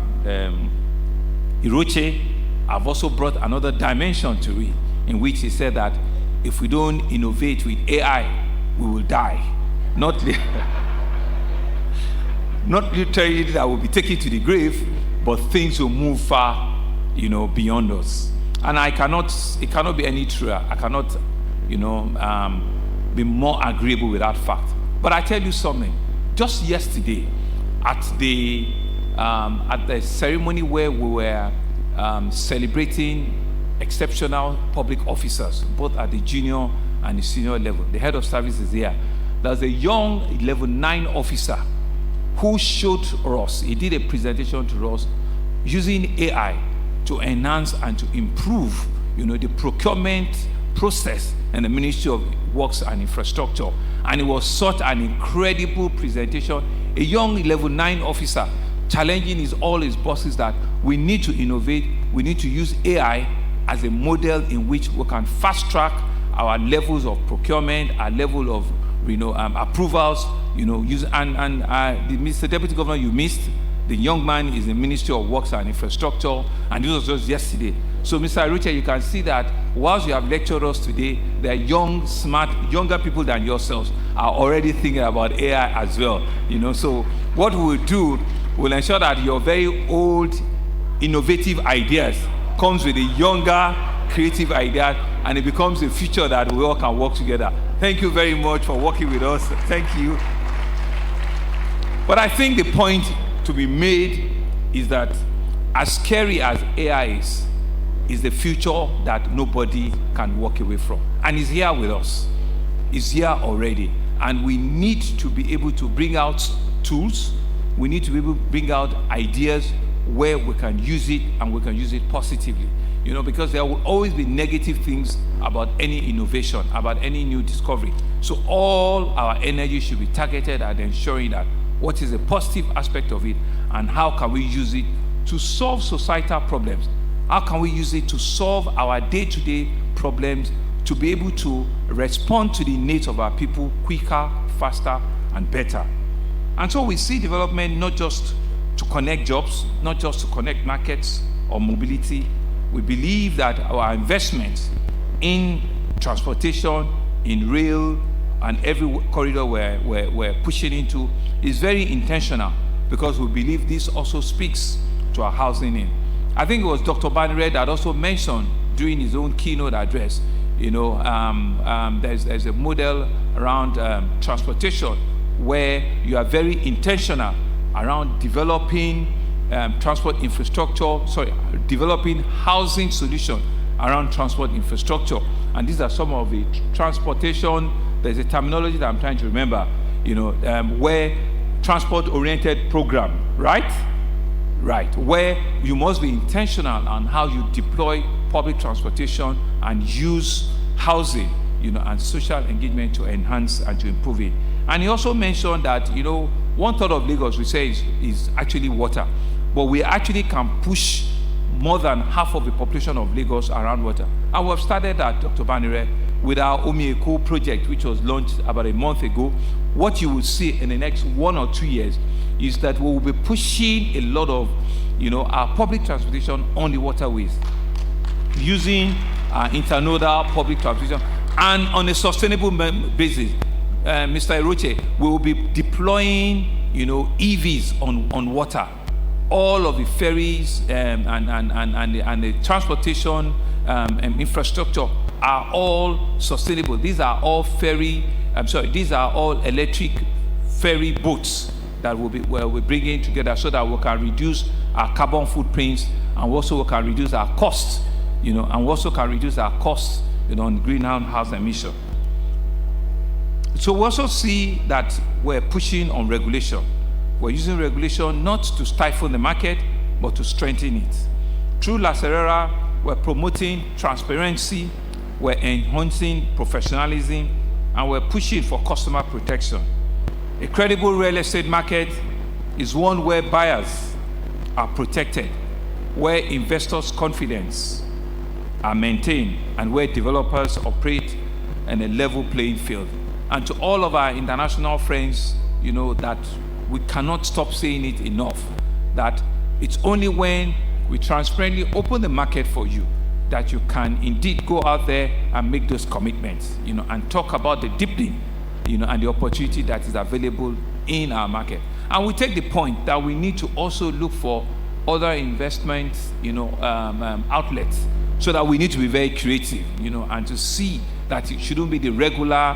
Iroche, have also brought another dimension to it, in which he said that if we don't innovate with AI, we will die. Not literally that we'll be taken to the grave, but things will move far, beyond us. And it cannot be any truer. I cannot, be more agreeable with that fact. But I tell you something. Just yesterday, at the ceremony where we were celebrating exceptional public officers, both at the junior and the senior level, the head of service is here. There's a young level 9 officer who showed us, he did a presentation to us using AI to enhance and to improve, the procurement process in the Ministry of Works and Infrastructure. And it was such an incredible presentation. A young level 9 officer challenging all his bosses that we need to innovate, we need to use AI as a model in which we can fast track our levels of procurement, our level of approvals, Mr. Deputy Governor, you missed. The young man is in the Ministry of Works and Infrastructure, and this was just yesterday. So, Mr. Richard, you can see that whilst you have lectured us today, there are young, smart, younger people than yourselves are already thinking about AI as well. So what we will do, we'll ensure that your very old, innovative ideas comes with a younger, creative idea, and it becomes a future that we all can work together. Thank you very much for working with us. Thank you. But I think the point to be made is that as scary as AI is the future that nobody can walk away from. And it's here with us. It's here already. And we need to be able to bring out tools. We need to be able to bring out ideas where we can use it, and we can use it positively. Because there will always be negative things about any innovation, about any new discovery. So all our energy should be targeted at ensuring that what is a positive aspect of it, and how can we use it to solve societal problems? How can we use it to solve our day-to-day problems, to be able to respond to the needs of our people quicker, faster, and better? And so we see development not just to connect jobs, not just to connect markets or mobility, we believe that our investments in transportation, in rail, and every corridor we're pushing into is very intentional, because we believe this also speaks to our housing need. I think it was Dr. Banire that also mentioned during his own keynote address, there's a model around transportation where you are very intentional around developing developing housing solution around transport infrastructure. And these are some of the transportation, there's a terminology that I'm trying to remember, where transport-oriented program, right? Right, where you must be intentional on how you deploy public transportation and use housing, and social engagement to enhance and to improve it. And he also mentioned that, 1/3 of Lagos, we say, is actually water. But we actually can push more than half of the population of Lagos around water. And we've started that, Dr. Banire, with our Omieko project, which was launched about a month ago. What you will see in the next 1 or 2 years is that we will be pushing a lot of, our public transportation on the waterways, using internodal public transportation, and on a sustainable basis. Mr. Eroche, we will be deploying, EVs on water. All of the ferries and the transportation infrastructure are all sustainable. These are all these are all electric ferry boats that we're bringing together so that we can reduce our carbon footprints, and also we can reduce our costs, and we also can reduce our costs, on greenhouse emission. So we also see that we're pushing on regulation. We're using regulation not to stifle the market, but to strengthen it. Through La Serrera, we're promoting transparency, we're enhancing professionalism, and we're pushing for customer protection. A credible real estate market is one where buyers are protected, where investors' confidence are maintained, and where developers operate in a level playing field. And to all of our international friends, that we cannot stop saying it enough, that it's only when we transparently open the market for you that you can indeed go out there and make those commitments, and talk about the deepening, and the opportunity that is available in our market. And we take the point that we need to also look for other investment, outlets, so that we need to be very creative, and to see that it shouldn't be the regular,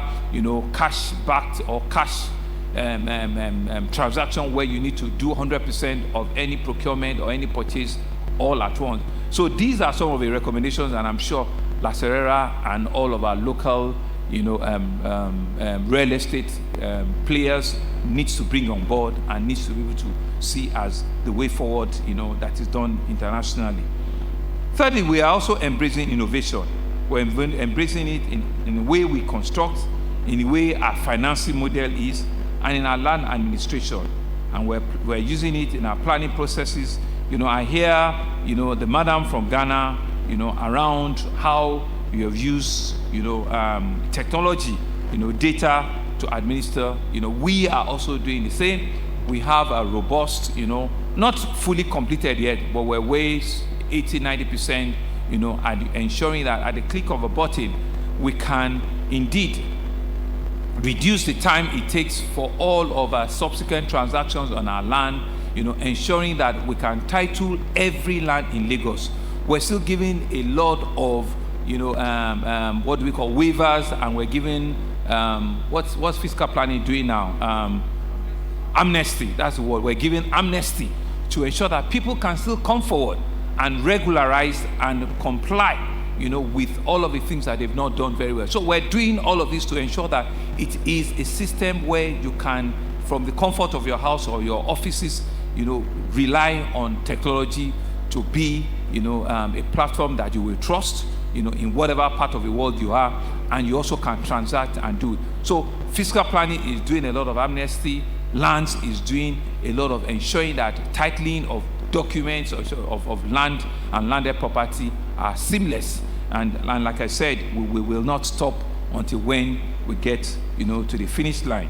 cash-backed or cash transaction where you need to do 100% of any procurement or any purchase all at once. So these are some of the recommendations, and I'm sure La Serrera and all of our local, real estate players needs to bring on board and needs to be able to see as the way forward, that is done internationally. Thirdly, we are also embracing innovation. We're embracing it in the way we construct, in the way our financing model is, and in our land administration. And we're using it in our planning processes. I hear, the madam from Ghana, around how you have used, technology, data to administer. We are also doing the same. We have a robust, not fully completed yet, but we're ways 80-90%, ensuring that at the click of a button, we can indeed reduce the time it takes for all of our subsequent transactions on our land, ensuring that we can title every land in Lagos. We're still giving a lot of, what do we call waivers, and we're giving, what's fiscal planning doing now? Amnesty, that's the word. We're giving amnesty to ensure that people can still come forward and regularize and comply, with all of the things that they've not done very well. So we're doing all of this to ensure that it is a system where you can, from the comfort of your house or your offices, rely on technology to be, a platform that you will trust, in whatever part of the world you are, and you also can transact and do it. So fiscal planning is doing a lot of amnesty. Lands is doing a lot of ensuring that titling of documents of land and landed property are seamless. And like I said, we will not stop until when we get, to the finish line.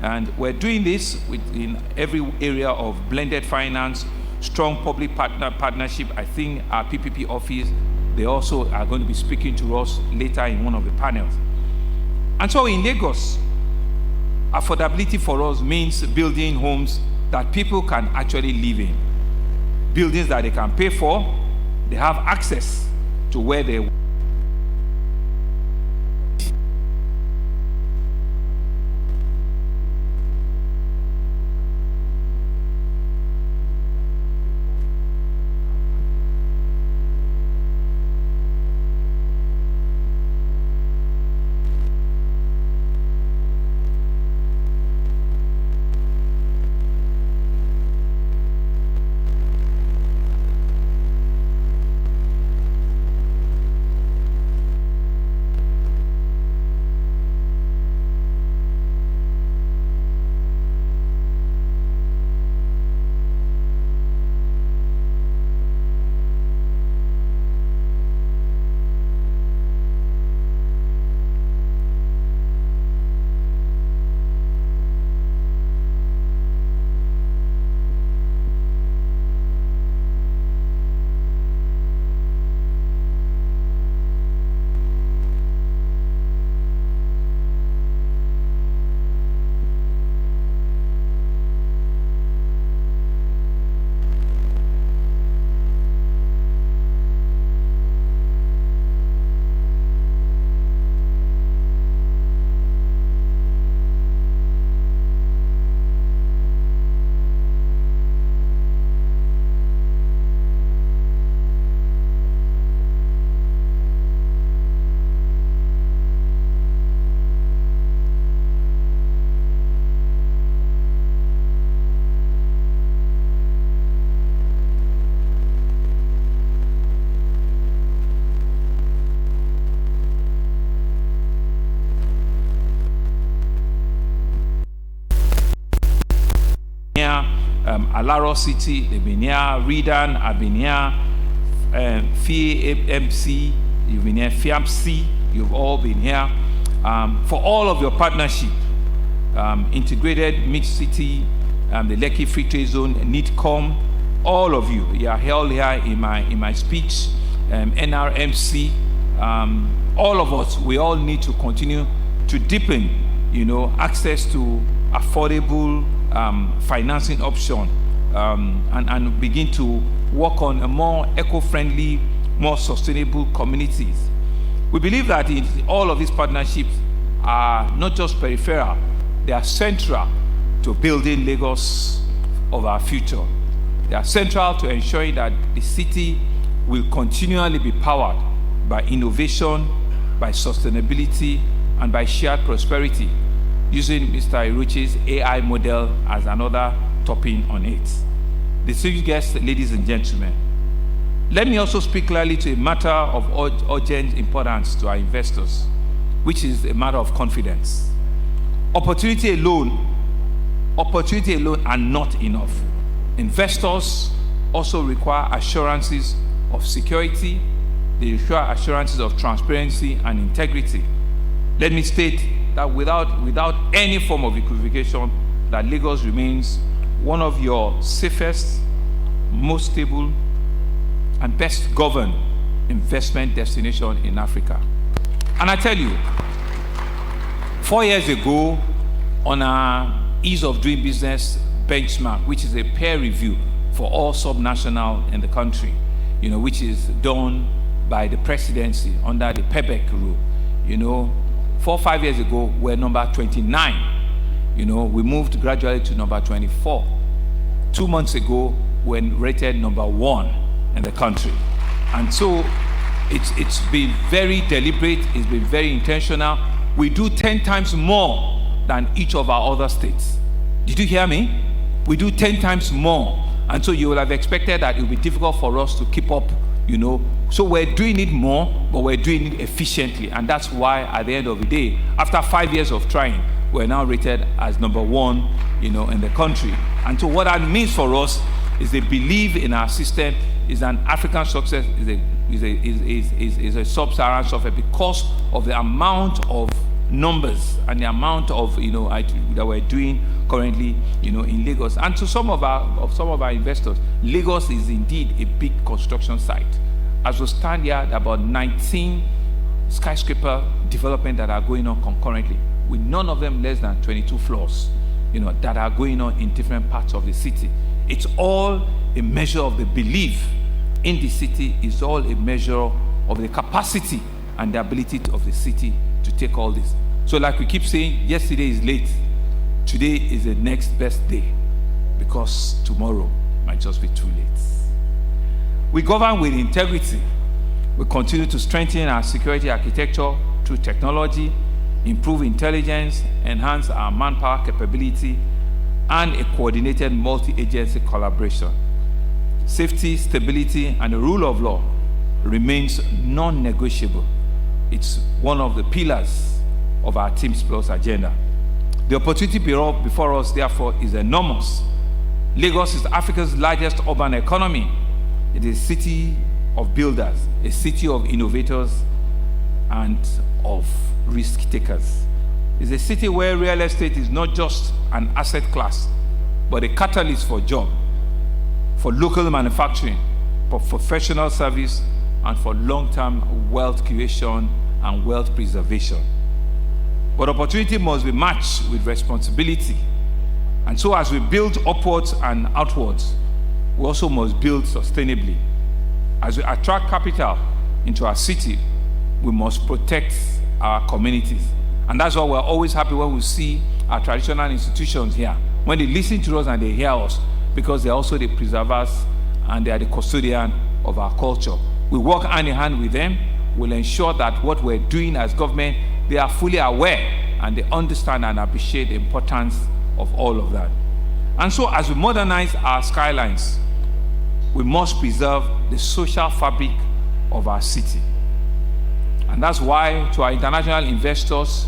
And we're doing this in every area of blended finance, strong public partnership. I think our PPP office They also are going to be speaking to us later in one of the panels. And so in Lagos, affordability for us means building homes that people can actually live in. Buildings that they can pay for, they have access to where they Alaro City, they've been here, Redan, I've been here, FIAMC, you've been here, FIAMC, you've all been here. For all of your partnership, Integrated Mixed City, the Lekki Free Trade Zone, NITCOM, all of you, you are held here in my speech, NRMC, all of us, we all need to continue to deepen, access to affordable financing option, and begin to work on a more eco-friendly, more sustainable communities. We believe that all of these partnerships are not just peripheral, they are central to building Lagos of our future. They are central to ensuring that the city will continually be powered by innovation, by sustainability, and by shared prosperity, using Mr. Iruchi's AI model as another topping on it. Distinguished guests, ladies and gentlemen, let me also speak clearly to a matter of urgent importance to our investors, which is a matter of confidence. Opportunity alone are not enough. Investors also require assurances of security, they require assurances of transparency and integrity. Let me state that without any form of equivocation, that Lagos remains one of your safest, most stable, and best governed investment destination in Africa. And I tell you, 4 years ago, on our ease of doing business benchmark, which is a peer review for all subnational in the country, which is done by the presidency under the PEBEC rule, 4 or 5 years ago, we're number 29. We moved gradually to number 24. 2 months ago, we're rated number 1 in the country. And so it's been very deliberate, it's been very intentional. We do 10 times more than each of our other states. Did you hear me? We do 10 times more. And so you will have expected that it will be difficult for us to keep up, So we're doing it more, but we're doing it efficiently. And that's why at the end of the day, after 5 years of trying, we're now rated as number 1, in the country. And so what that means for us is they believe in our system, is an African success, is a sub-Saharan success because of the amount of numbers and the amount of that we're doing currently in Lagos. And to some of our investors, Lagos is indeed a big construction site. as we stand here, there are about 19 skyscraper development that are going on concurrently, with none of them less than 22 floors, that are going on in different parts of the city. It's all a measure of the belief in the city. It's all a measure of the capacity and the ability of the city to take all this. So like we keep saying, yesterday is late. Today is the next best day, because tomorrow might just be too late. We govern with integrity. We continue to strengthen our security architecture through technology, improve intelligence, enhance our manpower capability, and a coordinated multi-agency collaboration. Safety, stability, and the rule of law remains non-negotiable. It's one of the pillars of our Teams Plus agenda. The opportunity before us, therefore, is enormous. Lagos is Africa's largest urban economy. It is a city of builders, a city of innovators, and of risk takers. It's a city where real estate is not just an asset class, but a catalyst for job, for local manufacturing, for professional service, and for long-term wealth creation and wealth preservation. But opportunity must be matched with responsibility. And so as we build upwards and outwards, we also must build sustainably. As we attract capital into our city, we must protect our communities. And that's why we're always happy when we see our traditional institutions here, when they listen to us and they hear us, because they're also the preservers and they are the custodian of our culture. We work hand in hand with them. We'll ensure that what we're doing as government, they are fully aware and they understand and appreciate the importance of all of that. And so as we modernize our skylines, we must preserve the social fabric of our city. And that's why, to our international investors,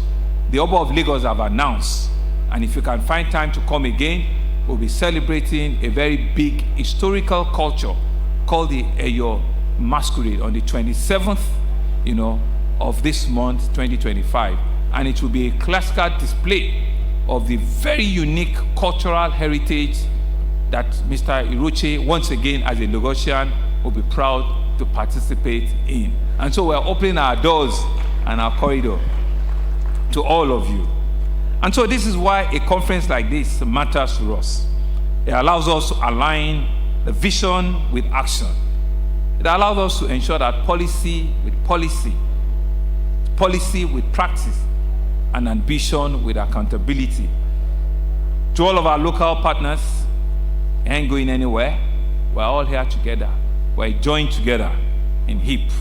the Oba of Lagos have announced, and if you can find time to come again, we'll be celebrating a very big historical culture called the Eyo Masquerade on the 27th, of this month, 2025. And it will be a classical display of the very unique cultural heritage that Mr. Iruche, once again as a Lagosian, will be proud to participate in. And so we're opening our doors and our corridor to all of you. And so this is why a conference like this matters to us. It allows us to align the vision with action. It allows us to ensure that policy with policy, policy with practice, and ambition with accountability. To all of our local partners, you ain't going anywhere. We're all here together. We're joined together in HIP.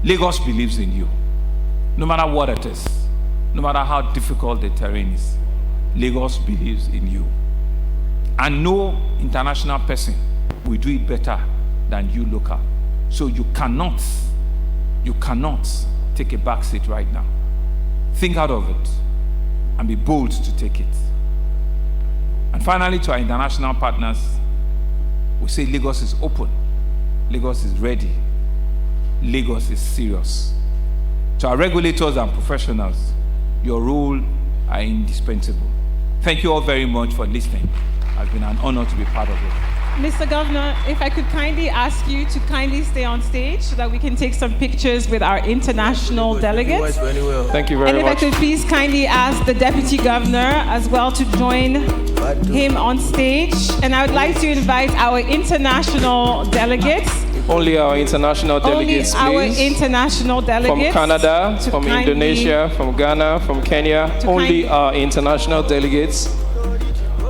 Lagos believes in you. No matter what it is, no matter how difficult the terrain is, Lagos believes in you. And no international person will do it better than you local. So you cannot take a back seat right now. Think out of it and be bold to take it. And finally, to our international partners, we say Lagos is open. Lagos is ready. Lagos is serious. To our regulators and professionals, your role are indispensable. Thank you all very much for listening. It's been an honor to be part of it. Mr. Governor, if I could kindly ask you to kindly stay on stage so that we can take some pictures with our international delegates. Thank you very much. And if I could please kindly ask the Deputy Governor as well to join him on stage. And I would like to invite our international delegates. Only our international delegates, please. Only our international delegates. From Canada, from Indonesia, from Ghana, from Kenya. Only our international delegates.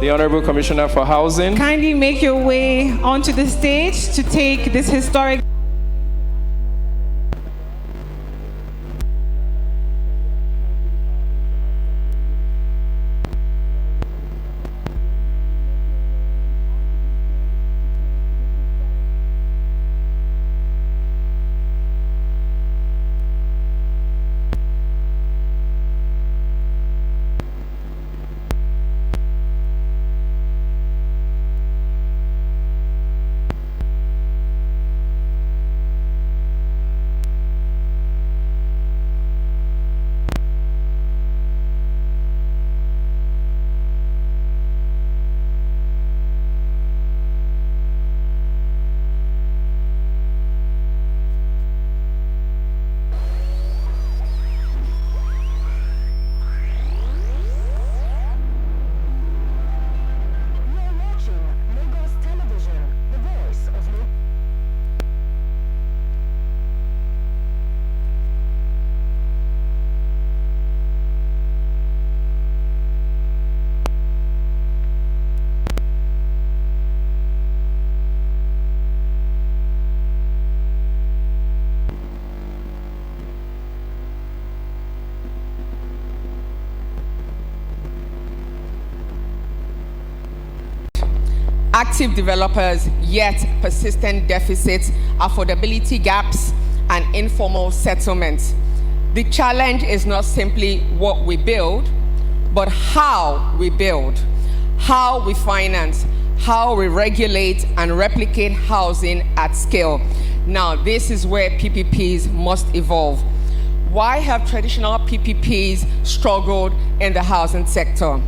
The Honorable Commissioner for Housing. Kindly make your way onto the stage to take this historic active developers, yet persistent deficits, affordability gaps, and informal settlements. The challenge is not simply what we build, but how we build, how we finance, how we regulate and replicate housing at scale. Now, this is where PPPs must evolve. Why have traditional PPPs struggled in the housing sector?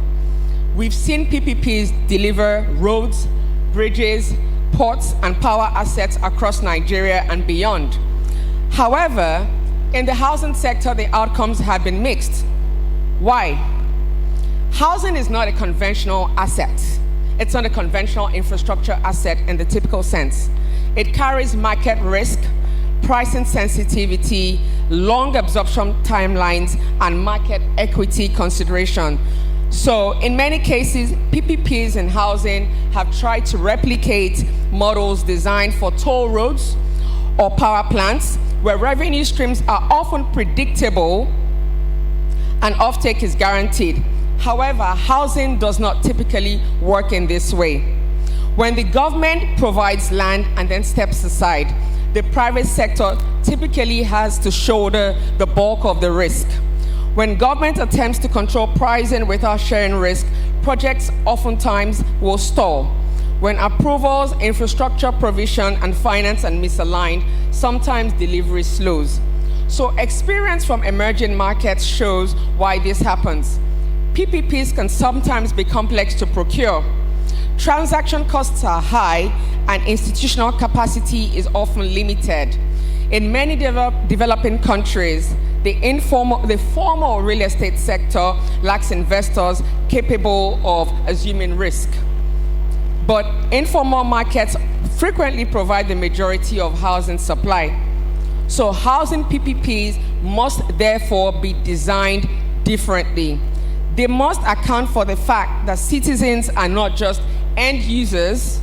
We've seen PPPs deliver roads, bridges, ports, and power assets across Nigeria and beyond. However, in the housing sector, the outcomes have been mixed. Why? Housing is not a conventional asset. It's not a conventional infrastructure asset in the typical sense. It carries market risk, pricing sensitivity, long absorption timelines, and market equity consideration. So in many cases, PPPs in housing have tried to replicate models designed for toll roads or power plants, where revenue streams are often predictable and offtake is guaranteed. However, housing does not typically work in this way. When the government provides land and then steps aside, the private sector typically has to shoulder the bulk of the risk. When government attempts to control pricing without sharing risk, projects oftentimes will stall. When approvals, infrastructure provision, and finance are misaligned, sometimes delivery slows. So experience from emerging markets shows why this happens. PPPs can sometimes be complex to procure. Transaction costs are high, and institutional capacity is often limited. In many developing countries, the formal real estate sector lacks investors capable of assuming risk. But informal markets frequently provide the majority of housing supply. So housing PPPs must therefore be designed differently. They must account for the fact that citizens are not just end users,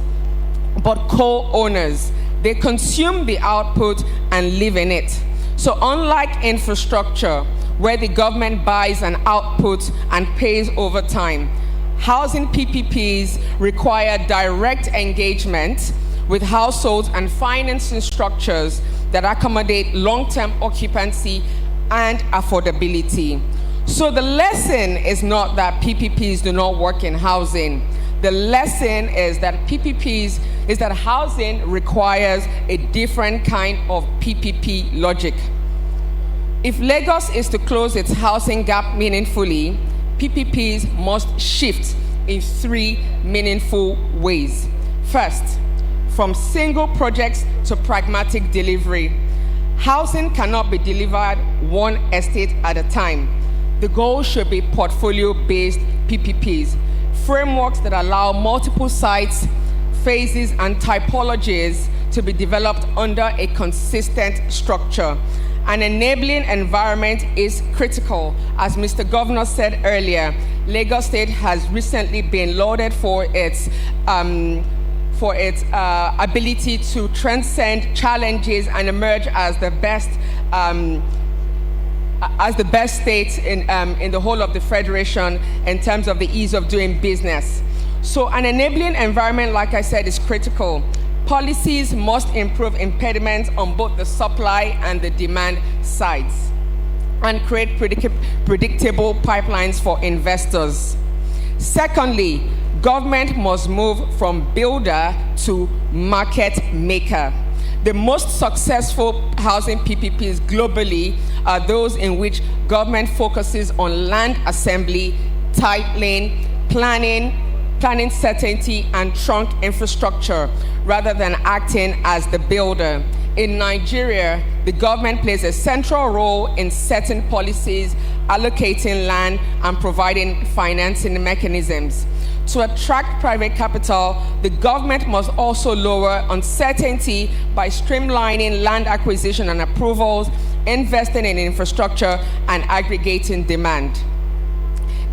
but co-owners. They consume the output and live in it. So unlike infrastructure, where the government buys an output and pays over time, housing PPPs require direct engagement with households and financing structures that accommodate long-term occupancy and affordability. So the lesson is not that PPPs do not work in housing. The lesson is that housing requires a different kind of PPP logic. If Lagos is to close its housing gap meaningfully, PPPs must shift in 3 meaningful ways. First, from single projects to pragmatic delivery. Housing cannot be delivered one estate at a time. The goal should be portfolio-based PPPs, frameworks that allow multiple sites, phases, and typologies to be developed under a consistent structure. An enabling environment is critical. As Mr. Governor said earlier, Lagos State has recently been lauded for its ability to transcend challenges and emerge as the best state in the whole of the Federation in terms of the ease of doing business. So an enabling environment, like I said, is critical. Policies must improve impediments on both the supply and the demand sides and create predictable pipelines for investors. Secondly, government must move from builder to market maker. The most successful housing PPPs globally are those in which government focuses on land assembly, titling, planning certainty, and trunk infrastructure, rather than acting as the builder. In Nigeria, the government plays a central role in setting policies, allocating land, and providing financing mechanisms. To attract private capital, the government must also lower uncertainty by streamlining land acquisition and approvals, investing in infrastructure, and aggregating demand.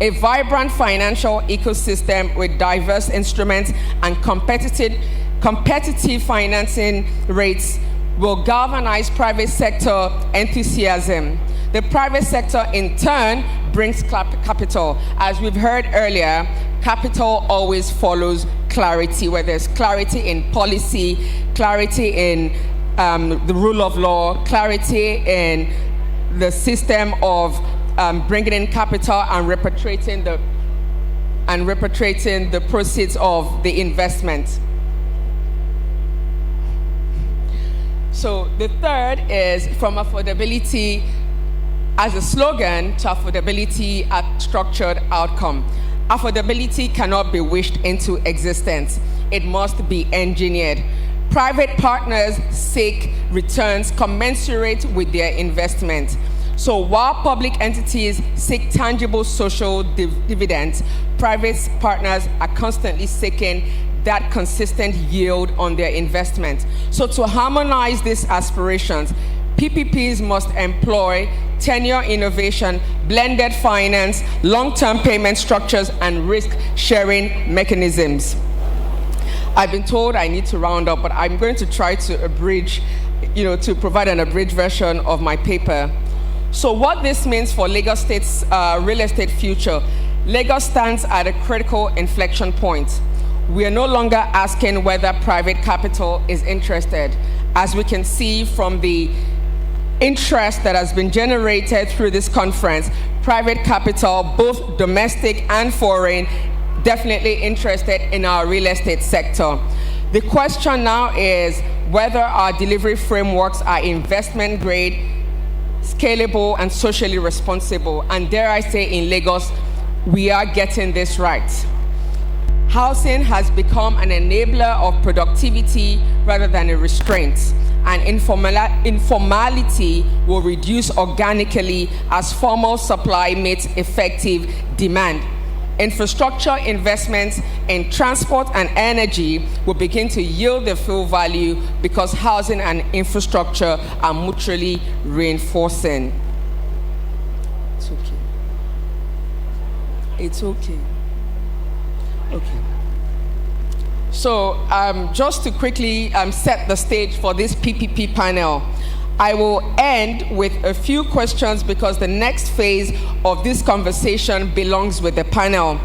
A vibrant financial ecosystem with diverse instruments and competitive financing rates will galvanize private sector enthusiasm. The private sector, in turn, brings capital. As we've heard earlier, capital always follows clarity, where there's clarity in policy, clarity in the rule of law, clarity in the system of bringing in capital and repatriating the proceeds of the investment. So the third is from affordability as a slogan to affordability as structured outcome. Affordability cannot be wished into existence. It must be engineered. Private partners seek returns commensurate with their investment. So while public entities seek tangible social dividends, private partners are constantly seeking that consistent yield on their investment. So to harmonize these aspirations, PPPs must employ tenure innovation, blended finance, long-term payment structures, and risk-sharing mechanisms. I've been told I need to round up, but I'm going to try to abridge, to provide an abridged version of my paper. So what this means for Lagos State's real estate future, Lagos stands at a critical inflection point. We are no longer asking whether private capital is interested. As we can see from the interest that has been generated through this conference, private capital, both domestic and foreign, definitely interested in our real estate sector. The question now is whether our delivery frameworks are investment grade, scalable, and socially responsible. And dare I say, in Lagos, we are getting this right. Housing has become an enabler of productivity rather than a restraint. And informality will reduce organically as formal supply meets effective demand. Infrastructure investments in transport and energy will begin to yield the full value because housing and infrastructure are mutually reinforcing. It's okay. It's okay. Okay. So just to quickly set the stage for this PPP panel, I will end with a few questions because the next phase of this conversation belongs with the panel.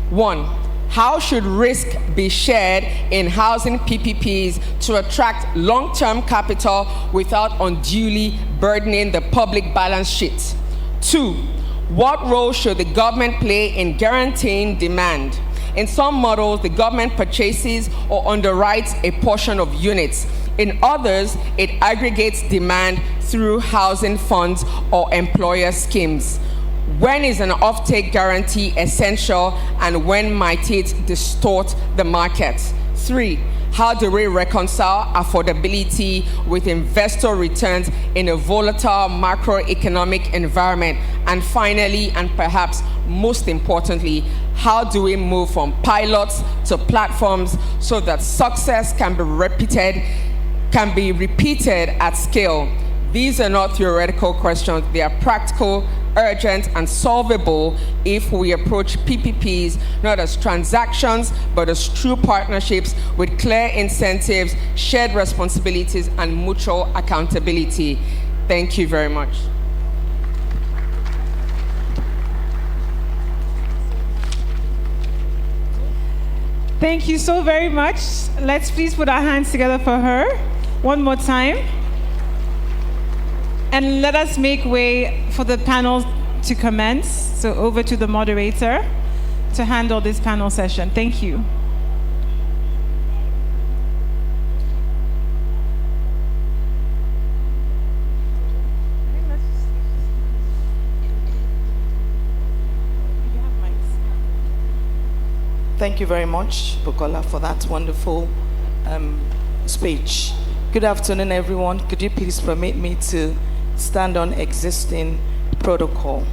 1, how should risk be shared in housing PPPs to attract long-term capital without unduly burdening the public balance sheet? 2, what role should the government play in guaranteeing demand? In some models, the government purchases or underwrites a portion of units. In others, it aggregates demand through housing funds or employer schemes. When is an offtake guarantee essential, and when might it distort the market? 3, how do we reconcile affordability with investor returns in a volatile macroeconomic environment? And finally, and perhaps most importantly, how do we move from pilots to platforms so that success can be repeated at scale? These are not theoretical questions. They are practical, urgent, and solvable if we approach PPPs not as transactions, but as true partnerships with clear incentives, shared responsibilities, and mutual accountability. Thank you very much. Thank you so very much. Let's please put our hands together for her one more time. And let us make way for the panel to commence. So over to the moderator to handle this panel session. Thank you. Thank you very much, Bukola, for that wonderful speech. Good afternoon, everyone. Could you please permit me to stand on existing protocol?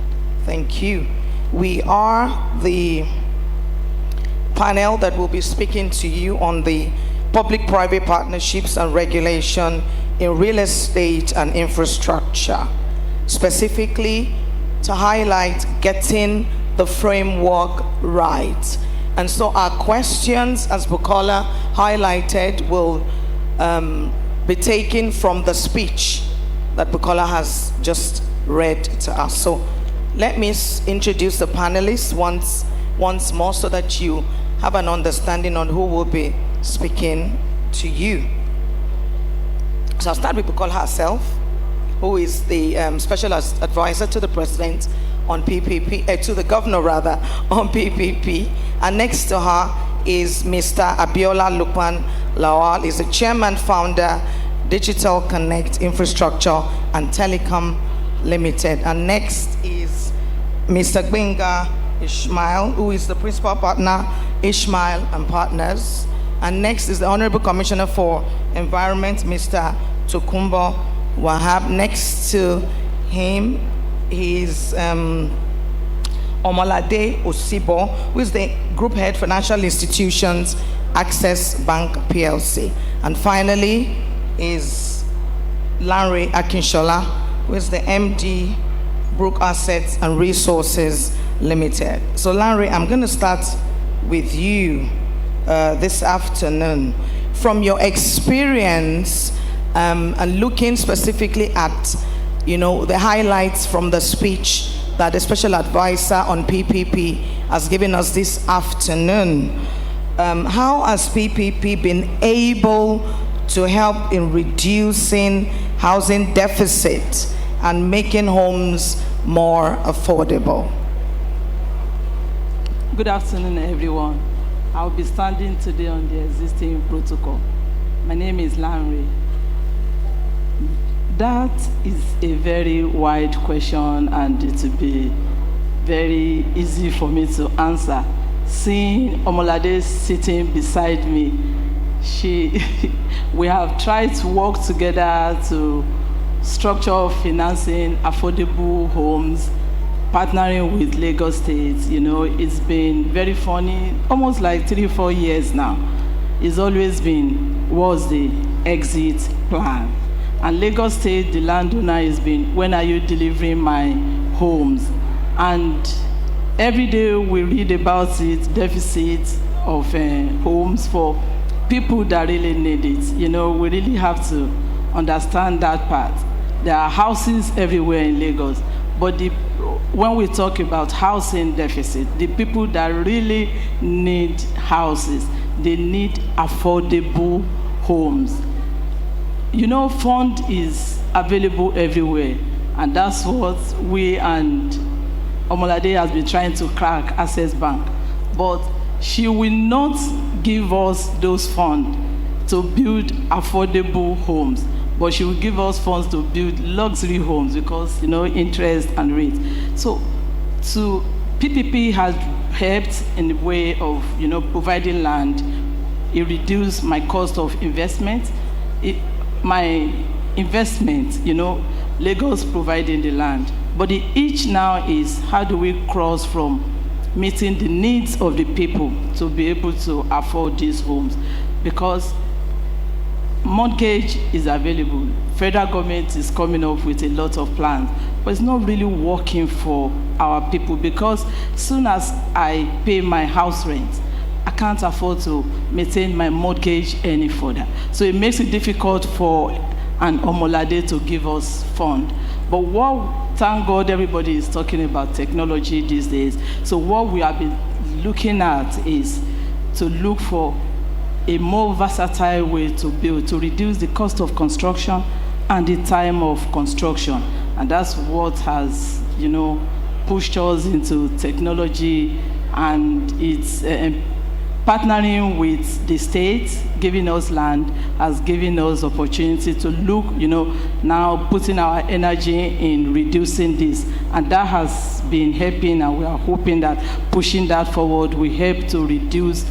Thank you. We are the panel that will be speaking to you on the public-private partnerships and regulation in real estate and infrastructure, specifically to highlight getting the framework right. And so our questions, as Bukola highlighted, will be taken from the speech that Bukola has just read to us. So let me introduce the panelists once once more so that you have an understanding on who will be speaking to you. So I'll start with Bukola herself, who is the special advisor to the president on PPP, to the governor rather, on PPP. And next to her is Mr. Abiola Lukman Lawal, is the chairman, founder, Digital Connect Infrastructure and Telecom Limited. And next is Mr. Gbenga Ishmael, who is the principal partner, Ishmael and Partners. And next is the Honorable Commissioner for Environment, Mr. Tokumbo Wahab. Next to him is Omolade Osibo, who is the Group Head Financial Institutions, Access Bank PLC. And finally is Larry Akinshola, who is the MD, Brook Assets and Resources Limited. So Larry, I'm going to start with you this afternoon. From your experience and looking specifically at, the highlights from the speech that the special advisor on PPP has given us this afternoon, how has PPP been able to help in reducing housing deficit and making homes more affordable? Good afternoon, everyone. I'll be standing today on the existing protocol. My name is Lanre. That is a very wide question, and it will be very easy for me to answer. Seeing Omolade sitting beside me, we have tried to work together to structure financing affordable homes, partnering with Lagos State. It's been very funny, almost like 3-4 years now. It's always been, what's the exit plan? And Lagos State, the landowner, has been, when are you delivering my homes? And every day we read about it, deficit of homes for people that really need it. We really have to understand that part. There are houses everywhere in Lagos, but when we talk about housing deficit, the people that really need houses, they need affordable homes. Fund is available everywhere, and that's what we and Omolade has been trying to crack, Access Bank. But she will not give us those funds to build affordable homes, but she will give us funds to build luxury homes because, interest and rate. So PPP has helped in the way of, providing land. It reduced my cost of investment. My investment, Lagos providing the land. But the itch now is, how do we cross from meeting the needs of the people to be able to afford these homes? Because mortgage is available. Federal government is coming up with a lot of plans, but it's not really working for our people, because as soon as I pay my house rent, I can't afford to maintain my mortgage any further. So it makes it difficult for an Omolade to give us fund. But thank God everybody is talking about technology these days. So what we have been looking at is to look for a more versatile way to build, to reduce the cost of construction and the time of construction. And that's what has, pushed us into technology, and it's partnering with the state, giving us land, has given us opportunity to look, now putting our energy in reducing this. And that has been helping, and we are hoping that pushing that forward will help to reduce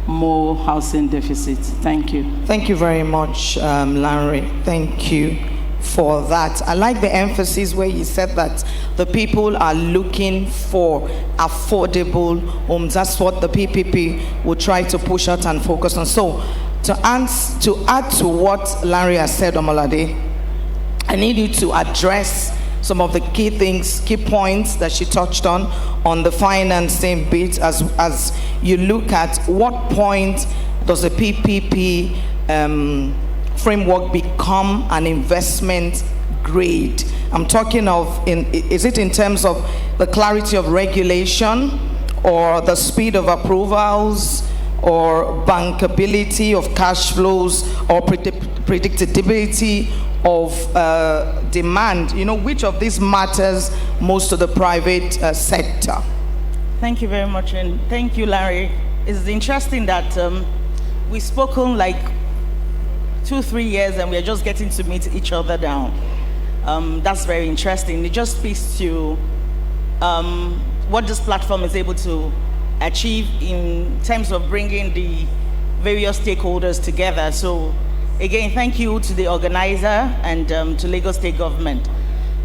more housing deficits. Thank you. Thank you very much, Larry. Thank you for that. I like the emphasis where you said that the people are looking for affordable homes. That's what the PPP will try to push out and focus on. So to add to what Larry has said, Omolade, I need you to address some of the key things, key points that she touched on the financing bit, as you look at what point does the PPP framework become an investment grade. I'm talking of, is it in terms of the clarity of regulation, or the speed of approvals, or bankability of cash flows, or predictability of demand? Which of these matters most to the private sector? Thank you very much, and thank you, Larry. It's interesting that we've spoken like 2-3 years and we're just getting to meet each other now. That's very interesting. It just speaks to what this platform is able to achieve in terms of bringing the various stakeholders together. So again, thank you to the organizer and to Lagos State Government.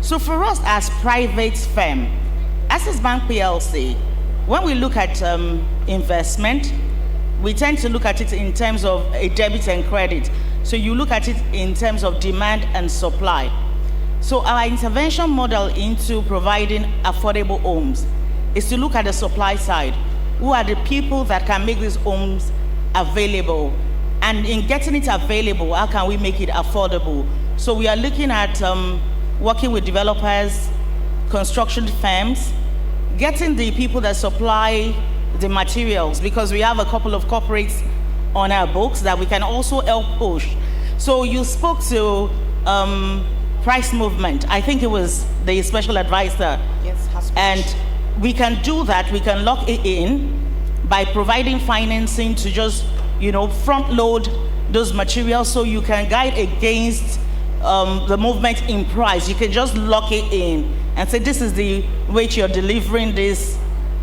So for us as private firm, Access Bank PLC, when we look at investment, we tend to look at it in terms of a debit and credit. So you look at it in terms of demand and supply. So our intervention model into providing affordable homes is to look at the supply side. Who are the people that can make these homes available? And in getting it available, how can we make it affordable? So we are looking at working with developers, construction firms, getting the people that supply the materials, because we have a couple of corporates on our books that we can also help push. So you spoke to price movement. I think it was the special advisor. Yes, and we can do that. We can lock it in by providing financing to just, front load those materials so you can guide against the movement in price. You can just lock it in and say, this is the rate you're delivering these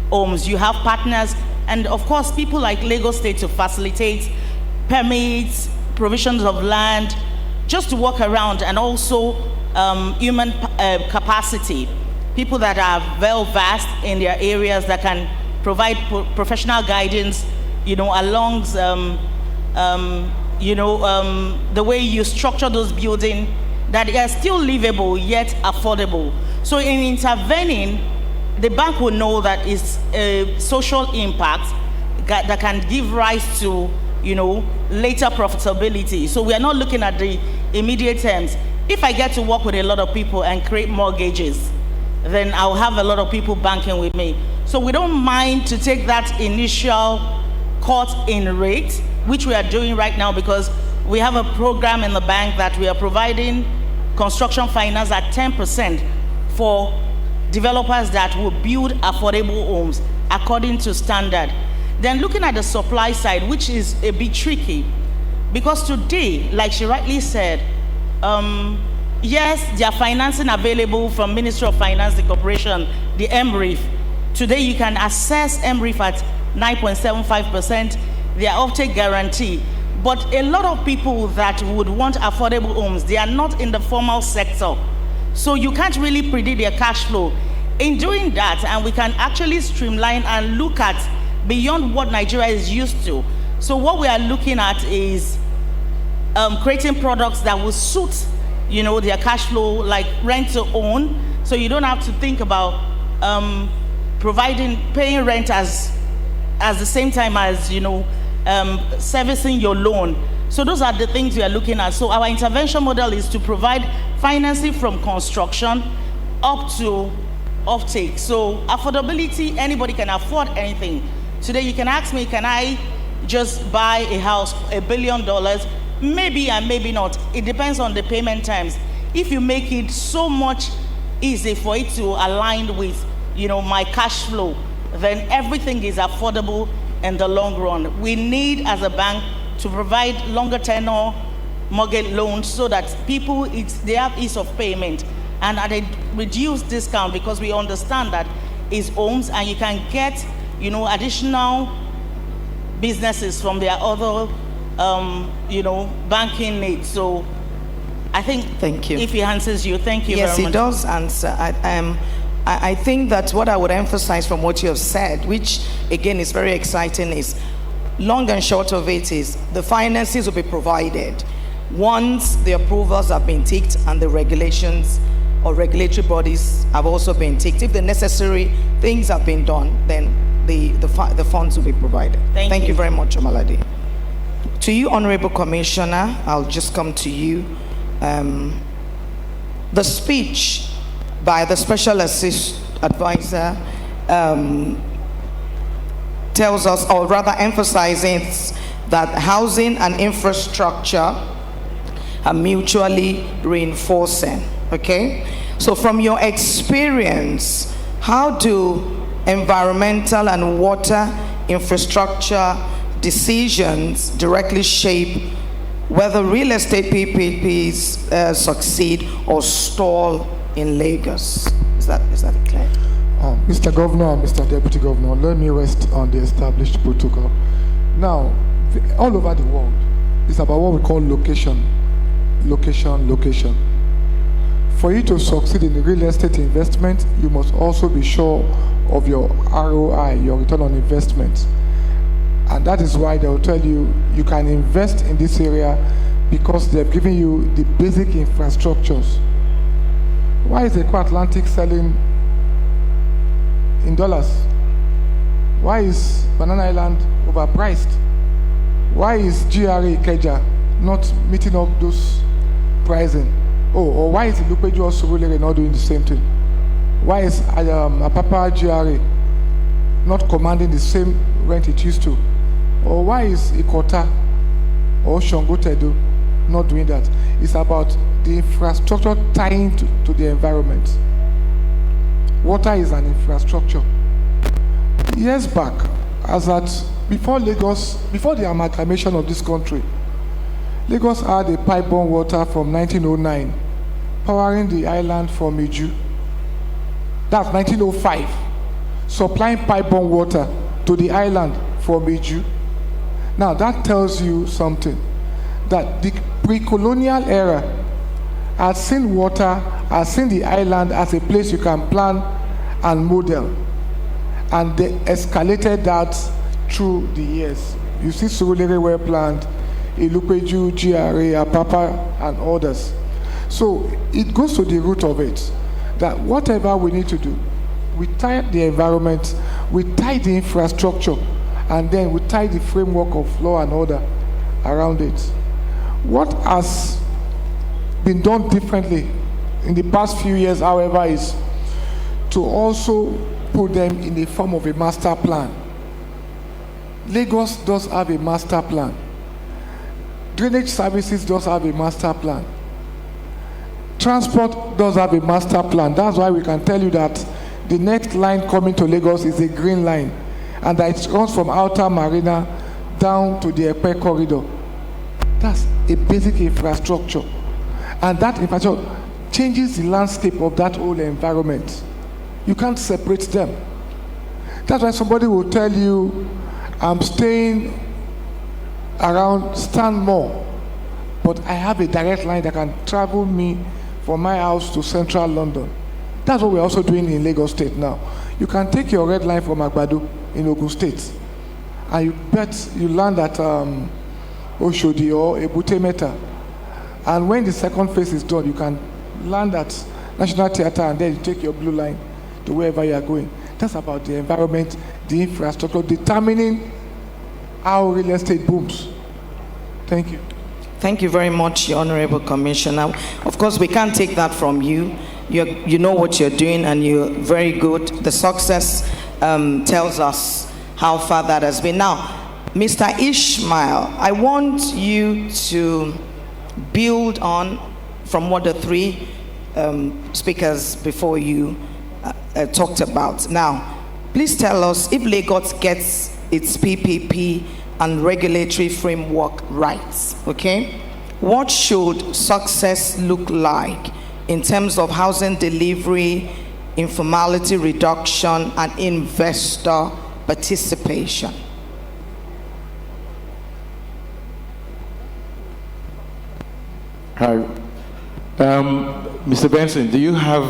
homes. You have partners, and of course, people like Lagos State to facilitate permits, provisions of land, just to walk around, and also human capacity. People that are well versed in their areas that can provide professional guidance, along the way you structure those buildings that are still livable yet affordable. So in intervening, the bank will know that it's a social impact that can give rise to, later profitability. So we are not looking at the immediate terms. If I get to work with a lot of people and create mortgages, then I'll have a lot of people banking with me. So we don't mind to take that initial cut in rate, which we are doing right now, because we have a program in the bank that we are providing construction finance at 10% for developers that will build affordable homes according to standard. Then looking at the supply side, which is a bit tricky, because today, like she rightly said, yes, there are financing available from Ministry of Finance, the corporation, the MREF. Today you can access MREF at 9.75%, their offtake guarantee. But a lot of people that would want affordable homes, they are not in the formal sector. So you can't really predict their cash flow. In doing that, and we can actually streamline and look at beyond what Nigeria is used to. So what we are looking at is creating products that will suit, their cash flow, like rent to own. So you don't have to think about paying rent as the same time as, servicing your loan. So those are the things we are looking at. So our intervention model is to provide financing from construction up to offtake. So affordability, anybody can afford anything. Today you can ask me, can I just buy a house, $1 billion? Maybe and maybe not. It depends on the payment times. If you make it so much easy for it to align with, my cash flow, then everything is affordable in the long run. We need, as a bank, to provide longer tenor mortgage loans so that people, they have ease of payment and at a reduced discount, because we understand that it's homes and you can get, additional businesses from their other, banking needs. So I think, thank you. If it answers you, thank you very much. Yes, it does answer. I think that what I would emphasize from what you have said, which again is very exciting, is long and short of it is the finances will be provided once the approvals have been ticked and the regulations or regulatory bodies have also been ticked. If the necessary things have been done, then the funds will be provided. Thank you very much, Omalade. To you, Honorable Commissioner, I'll just come to you. The speech by the Special Advisor tells us, or rather emphasizes, that housing and infrastructure are mutually reinforcing. Okay? So from your experience, how do environmental and water infrastructure decisions directly shape whether real estate PPPs succeed or stall in Lagos? Is that clear? Mr. Governor and Mr. Deputy Governor, let me rest on the established protocol. Now, all over the world, it's about what we call location. Location. For you to succeed in real estate investment, you must also be sure of your ROI, your return on investment. And that is why they'll tell you, you can invest in this area because they've given you the basic infrastructures. Why is Eco Atlantic selling in dollars? Why is Banana Island overpriced? Why is GRA Ikeja not meeting up those pricing? Or why is Lupeju or Surulere not doing the same thing? Why is Apapa GRA not commanding the same rent it used to? Or why is Ikota or Shongotedo not doing that? It's about the infrastructure tying to the environment. Water is an infrastructure. Years back, before the amalgamation of this country, Lagos had a pipe-borne water from 1909, powering the island from Iju. That's 1905, supplying pipe-borne water to the island from Iju. Now that tells you something, that the pre-colonial era has seen water, has seen the island as a place you can plan and model. And they escalated that through the years. You see Surulere well planned, Ilupeju, GRA, Apapa, and others. So it goes to the root of it, that whatever we need to do, we tie the environment, we tie the infrastructure, and then we tie the framework of law and order around it. What has been done differently in the past few years, however, is to also put them in the form of a master plan. Lagos does have a master plan. Drainage services does have a master plan. Transport does have a master plan. That's why we can tell you that the next line coming to Lagos is a green line, and that it runs from Outer Marina down to the Epe corridor. That's a basic infrastructure. And that infrastructure changes the landscape of that whole environment. You can't separate them. That's why somebody will tell you, I'm staying around Stanmore, but I have a direct line that can travel me from my house to central London. That's what we're also doing in Lagos State now. You can take your red line from Agbado in Ogun State, and you land at Oshodi or Ebute Meta. And when the second phase is done, you can land at National Theatre, and then you take your blue line to wherever you are going. That's about the environment, the infrastructure, determining how real estate booms. Thank you. Thank you very much, Honorable Commissioner. Of course, we can't take that from you. You know what you're doing, and you're very good. The success tells us how far that has been. Now, Mr. Ishmael, I want you to build on from what the three speakers before you talked about. Now, please tell us, if Lagos gets its PPP and regulatory framework right, okay, what should success look like in terms of housing delivery, informality reduction, and investor participation? Hi. Mr. Benson, do you have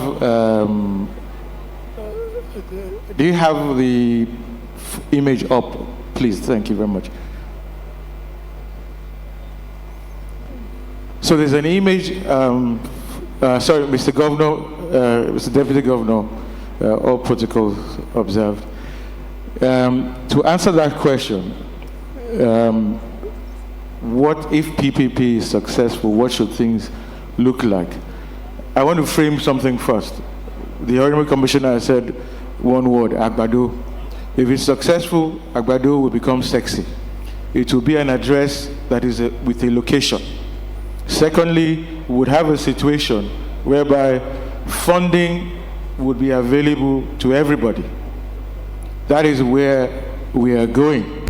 the image up, please? Thank you very much. So there's an image, sorry, Mr. Governor, Mr. Deputy Governor, all protocols observed. To answer that question, what if PPP is successful, what should things look like? I want to frame something first. The Honorable Commissioner said one word, Agbado. If it's successful, Agbado will become sexy. It will be an address that is with a location. Secondly, we would have a situation whereby funding would be available to everybody. That is where we are going.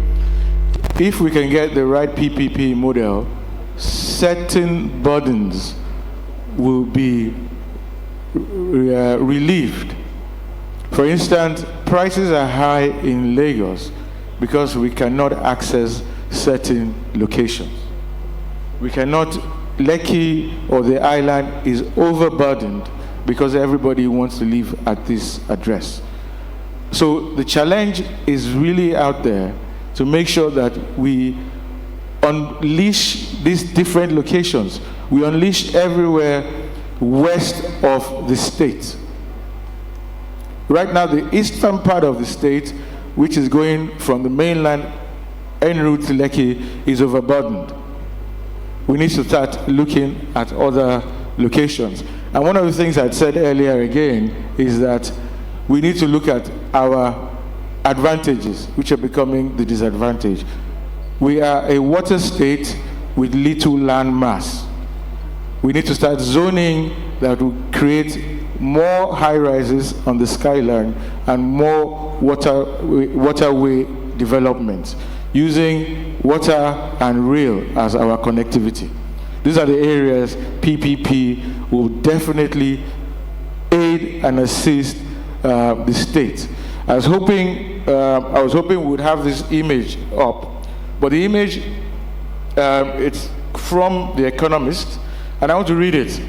If we can get the right PPP model, certain burdens will be relieved. For instance, prices are high in Lagos because we cannot access certain locations. We cannot, Lekki or the island is overburdened because everybody wants to live at this address. So the challenge is really out there to make sure that we unleash these different locations. We unleash everywhere west of the state. Right now, the eastern part of the state, which is going from the mainland en route to Lekki, is overburdened. We need to start looking at other locations. And one of the things I said earlier again is that we need to look at our advantages, which are becoming the disadvantage. We are a water state with little land mass. We need to start zoning that will create more high-rises on the skyline and more waterway development, using water and rail as our connectivity. These are the areas PPP will definitely aid and assist the state. I was hoping we would have this image up, but the image, it's from The Economist, and I want to read it.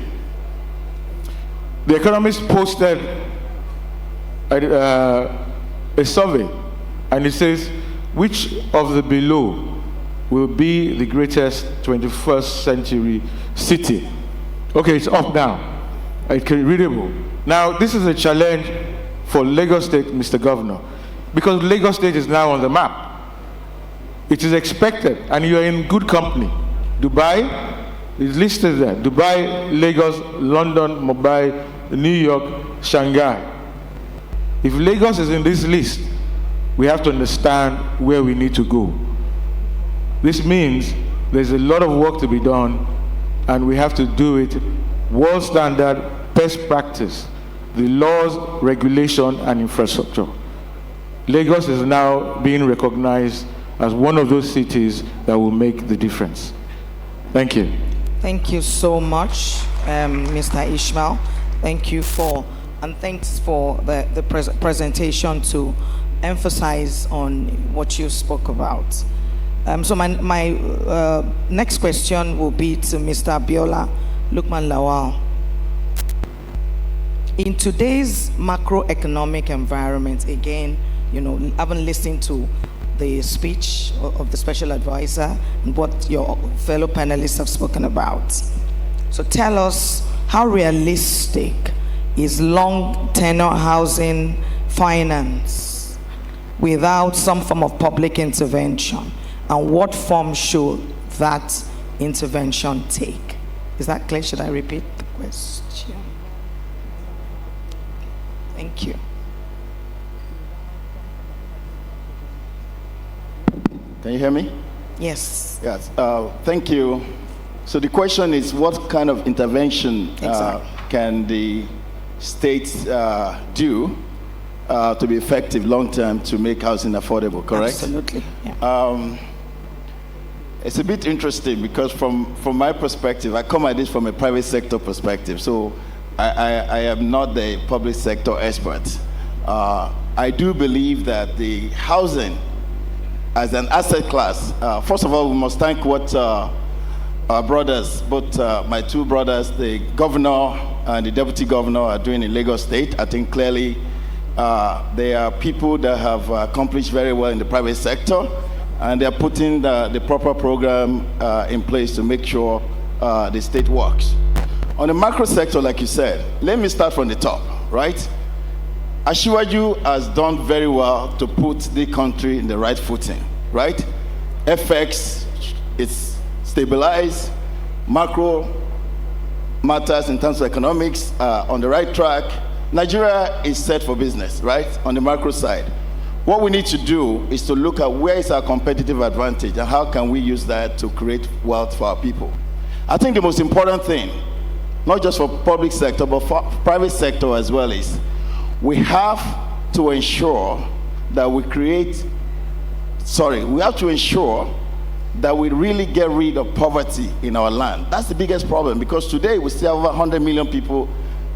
The Economist posted a survey, and it says, which of the below will be the greatest 21st century city? Okay, it's up now. It's readable. Now, this is a challenge for Lagos State, Mr. Governor, because Lagos State is now on the map. It is expected, and you are in good company. Dubai is listed there. Dubai, Lagos, London, Mumbai, New York, Shanghai. If Lagos is in this list, we have to understand where we need to go. This means there's a lot of work to be done, and we have to do it world standard, best practice, the laws, regulation, and infrastructure. Lagos is now being recognized as one of those cities that will make the difference. Thank you. Thank you so much, Mr. Ishmael. Thank you and thanks for the presentation to emphasize on what you spoke about. So my next question will be to Mr. Abiola Lukman Lawal. In today's macroeconomic environment, again, having listened to the speech of the special advisor and what your fellow panelists have spoken about. So tell us, how realistic is long tenure housing finance without some form of public intervention? And what form should that intervention take? Is that clear? Should I repeat the question? Thank you. Can you hear me? Yes. Yes. Thank you. So the question is, what kind of intervention can the states do to be effective long-term to make housing affordable, correct? Absolutely. Yeah. It's a bit interesting because from my perspective, I come at this from a private sector perspective. So I am not the public sector expert. I do believe that the housing as an asset class, first of all, we must thank what our brothers, both my two brothers, the governor and the deputy governor, are doing in Lagos State. I think clearly they are people that have accomplished very well in the private sector, and they're putting the proper program in place to make sure the state works. On the macro sector, like you said, let me start from the top, right? Ashiwaju has done very well to put the country in the right footing, right? FX is stabilized, macro matters in terms of economics on the right track. Nigeria is set for business, right, on the macro side. what we need to do is to look at where is our competitive advantage and how can we use that to create wealth for our people. I think the most important thing, not just for public sector, but for private sector as well, is we have to ensure that we ensure that we really get rid of poverty in our land. That's the biggest problem, because today we still have over 100 million people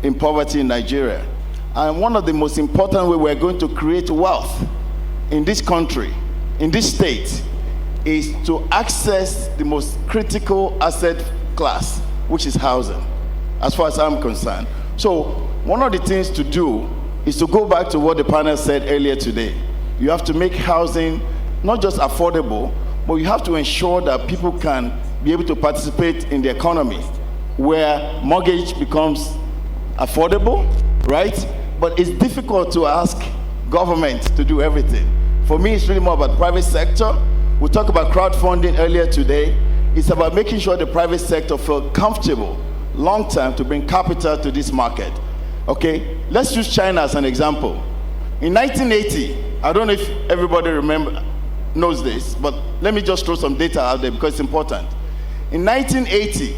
in poverty in Nigeria. And one of the most important ways we're going to create wealth in this country, in this state, is to access the most critical asset class, which is housing, as far as I'm concerned. So one of the things to do is to go back to what the panel said earlier today. You have to make housing not just affordable, but you have to ensure that people can be able to participate in the economy, where mortgage becomes affordable, right? But it's difficult to ask government to do everything. For me, it's really more about private sector. We talked about crowdfunding earlier today. It's about making sure the private sector feels comfortable long term to bring capital to this market. Okay, let's use China as an example. In 1980, I don't know if everybody knows this, but let me just throw some data out there because it's important. In 1980,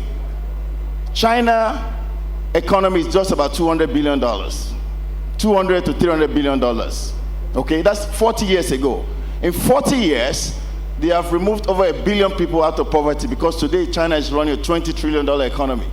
China economy is just about $200 billion. $200 to $300 billion. Okay, that's 40 years ago. In 40 years, they have removed over 1 billion people out of poverty, because today China is running a $20 trillion economy.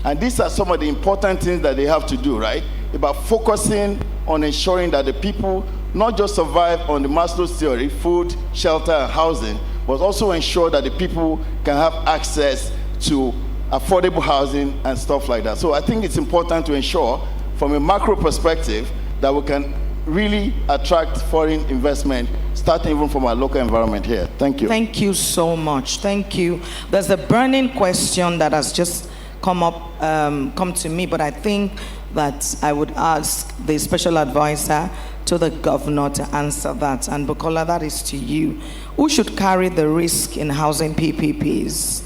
And these are some of the important things that they have to do, right? About focusing on ensuring that the people not just survive on the Maslow's theory, food, shelter, and housing, but also ensure that the people can have access to affordable housing and stuff like that. So I think it's important to ensure, from a macro perspective, that we can really attract foreign investment, starting even from our local environment here. Thank you. Thank you so much. Thank you. There's a burning question that has just come to me, but I think that I would ask the special advisor to the governor to answer that. And Bukola, that is to you. Who should carry the risk in housing PPPs?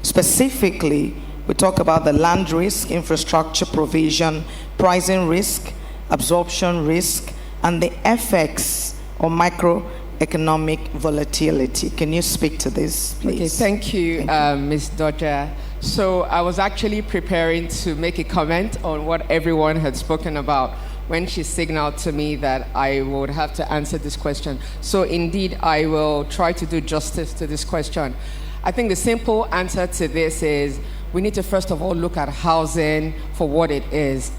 Specifically, we talk about the land risk, infrastructure provision, pricing risk, absorption risk, and the effects of microeconomic volatility. Can you speak to this, please? Okay, thank you, Ms. Dodger. So I was actually preparing to make a comment on what everyone had spoken about when she signaled to me that I would have to answer this question. So indeed, I will try to do justice to this question. I think the simple answer to this is we need to first of all look at housing for what it is.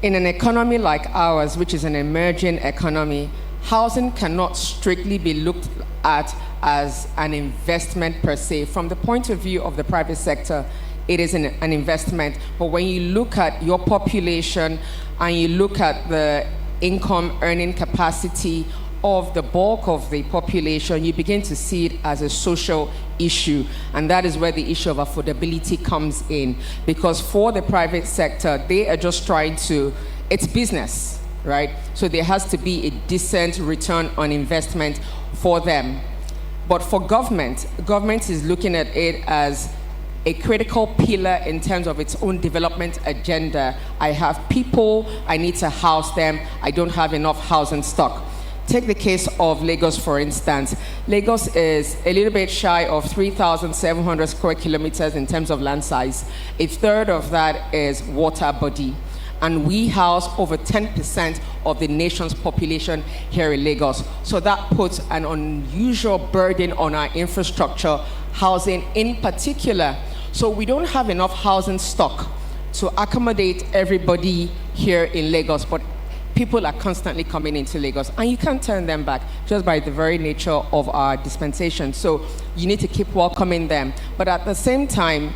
In an economy like ours, which is an emerging economy, housing cannot strictly be looked at as an investment per se. From the point of view of the private sector, it is an investment. But when you look at your population and you look at the income earning capacity of the bulk of the population, you begin to see it as a social issue. And that is where the issue of affordability comes in. Because for the private sector, they are just trying to, it's business, right? So there has to be a decent return on investment for them. But for government is looking at it as a critical pillar in terms of its own development agenda. I have people, I need to house them, I don't have enough housing stock. Take the case of Lagos, for instance. Lagos is a little bit shy of 3,700 square kilometers in terms of land size. A third of that is water body. And we house over 10% of the nation's population here in Lagos. So that puts an unusual burden on our infrastructure, housing in particular. So we don't have enough housing stock to accommodate everybody here in Lagos, but people are constantly coming into Lagos, and you can't turn them back just by the very nature of our dispensation. So you need to keep welcoming them. But at the same time,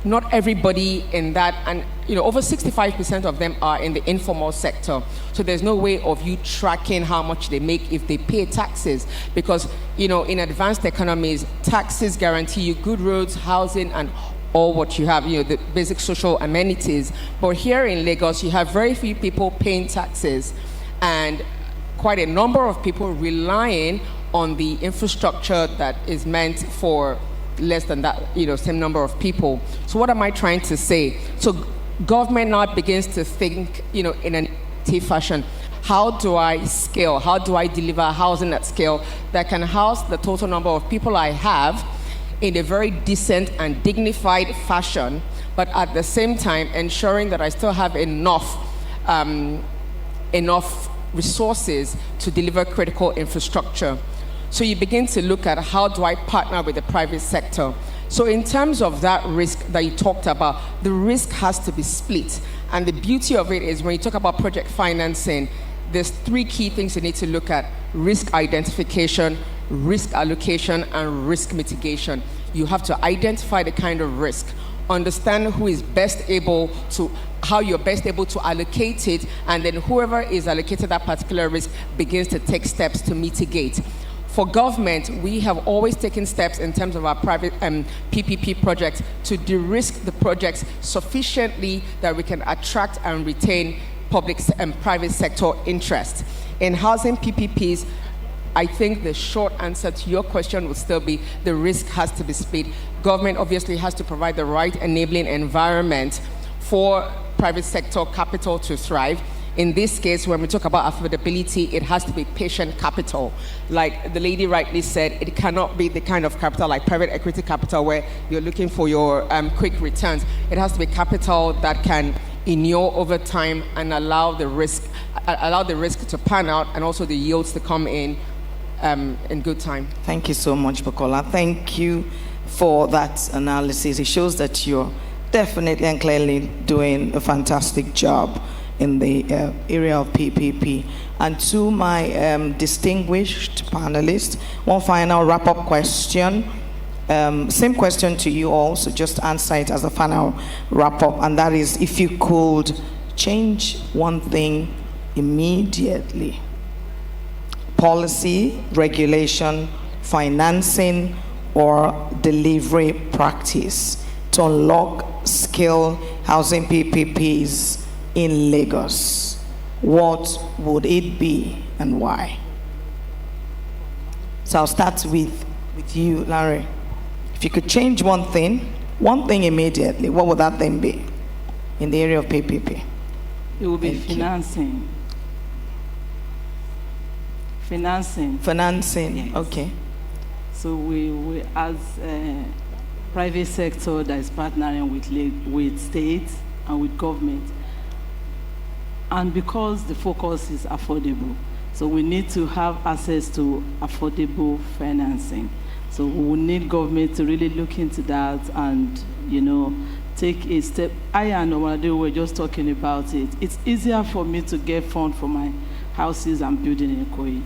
not everybody in that, and over 65% of them are in the informal sector. So there's no way of you tracking how much they make if they pay taxes, because in advanced economies, taxes guarantee you good roads, housing, and all what you have, the basic social amenities. But here in Lagos, you have very few people paying taxes and quite a number of people relying on the infrastructure that is meant for less than that, same number of people. So what am I trying to say? So government now begins to think, in an active fashion. how do I scale? How do I deliver housing at scale that can house the total number of people I have in a very decent and dignified fashion, but at the same time ensuring that I still have enough resources to deliver critical infrastructure. So you begin to look at how do I partner with the private sector. So in terms of that risk that you talked about, the risk has to be split. And the beauty of it is when you talk about project financing, there's 3 key things you need to look at: risk identification, risk allocation, and risk mitigation. You have to identify the kind of risk, understand who is best able to, how you're best able to allocate it, and then whoever is allocated that particular risk begins to take steps to mitigate. For government, we have always taken steps in terms of our private PPP projects to de-risk the projects sufficiently that we can attract and retain public and private sector interest. In housing PPPs, I think the short answer to your question would still be the risk has to be split. Government obviously has to provide the right enabling environment for private sector capital to thrive. In this case, when we talk about affordability, it has to be patient capital. Like the lady rightly said, it cannot be the kind of capital like private equity capital where you're looking for your quick returns. It has to be capital that can inure over time and allow the risk to pan out and also the yields to come in good time. Thank you so much, Bukola. Thank you for that analysis. It shows that you're definitely and clearly doing a fantastic job in the area of PPP. And to my distinguished panelists, one final wrap-up question. Same question to you all, so just answer it as a final wrap-up, and that is, if you could change one thing immediately, policy, regulation, financing, or delivery practice to unlock skill housing PPPs in Lagos, what would it be and why? So I'll start with you, Larry. If you could change one thing immediately, what would that thing be in the area of PPP? It would be financing. Financing, yes. Okay. So we as a private sector that is partnering with states and with government, and because the focus is affordable, so we need to have access to affordable financing. So we will need government to really look into that and, take a step. I and Omade were just talking about it. It's easier for me to get funds for my houses I'm building in Ikoyi.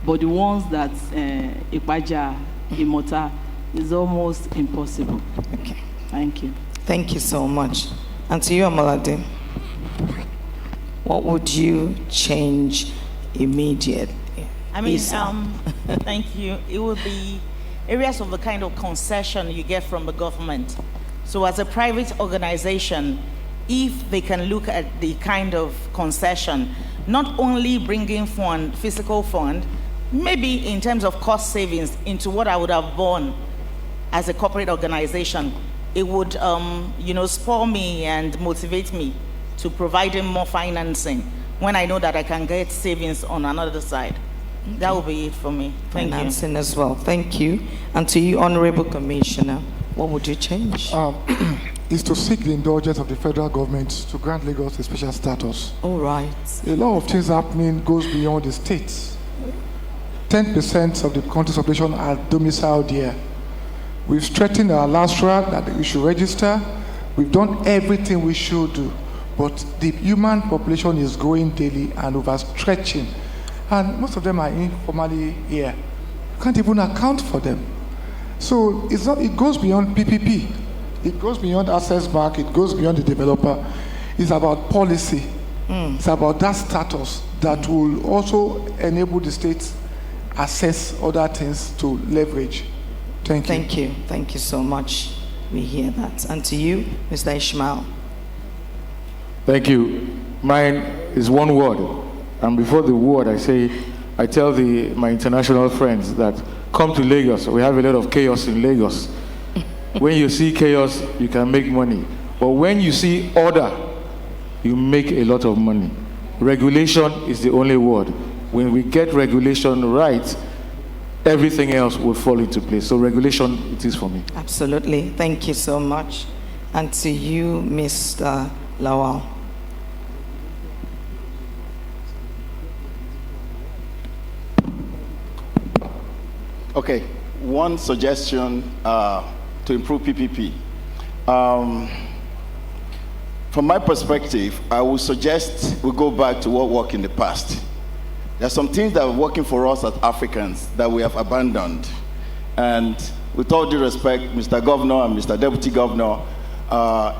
But the ones that Ipaja, Imota, is almost impossible. Okay. Thank you. Thank you so much. And to you, Amalade, what would you change immediately? I mean, thank you. It would be areas of the kind of concession you get from the government. So as a private organization, if they can look at the kind of concession, not only bringing physical fund, maybe in terms of cost savings into what I would have borne as a corporate organization, it would, spur me and motivate me to provide them more financing when I know that I can get savings on another side. Okay. That will be it for me. Thank you. Financing as well. Thank you. And to you, Honorable Commissioner, what would you change? Is to seek the indulgence of the federal government to grant Lagos a special status. All right. A lot of things happening goes beyond the states. 10% of the country's population are domiciled here. We've strengthened our last track that we should register. We've done everything we should do. But the human population is growing daily and overstretching. And most of them are informally here. You can't even account for them. So it goes beyond PPP. It goes beyond access back. It goes beyond the developer. It's about policy. It's about that status that will also enable the states assess other things to leverage. Thank you. Thank you. Thank you so much. We hear that. And to you, Mr. Ishmael. Thank you. Mine is one word. And before the word, I tell my international friends that come to Lagos. We have a lot of chaos in Lagos. When you see chaos, you can make money. But when you see order, you make a lot of money. regulation is the only word. When we get regulation right, everything else will fall into place. So regulation, it is for me. Absolutely. Thank you so much. And to you, Mr. Lawal. Okay, one suggestion to improve PPP. From my perspective, I would suggest we go back to what worked in the past. There are some things that are working for us as Africans that we have abandoned. And with all due respect, Mr. Governor and Mr. Deputy Governor,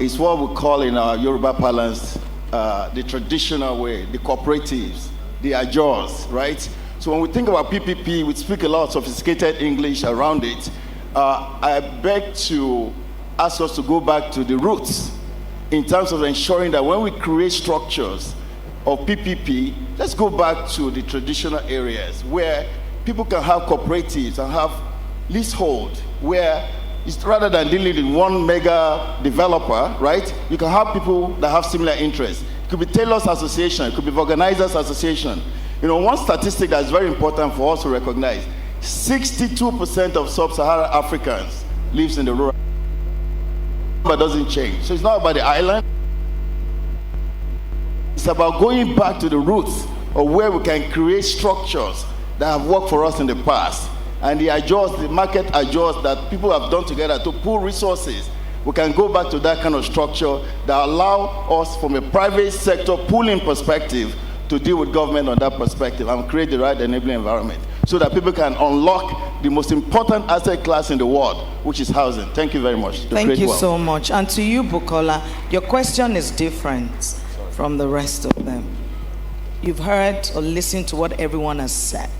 it's what we call in our Yoruba parlance the traditional way, the cooperatives, the ajors, right? So when we think about PPP, we speak a lot of sophisticated English around it. I beg to ask us to go back to the roots in terms of ensuring that when we create structures of PPP, let's go back to the traditional areas where people can have cooperatives and have leasehold, where it's rather than dealing with one mega developer, right? You can have people that have similar interests. It could be tailors association, it could be organizers association. You know, one statistic that's very important for us to recognize, 62% of sub-Saharan Africans lives in the rural, but doesn't change. So it's not about the island. It's about going back to the roots of where we can create structures that have worked for us in the past. And the market adjust that people have done together to pool resources. We can go back to that kind of structure that allow us from a private sector pooling perspective to deal with government on that perspective and create the right enabling environment so that people can unlock the most important asset class in the world, which is housing. Thank you very much. Thank you so much. And to you, Bukola, your question is different from the rest of them. You've heard or listened to what everyone has said.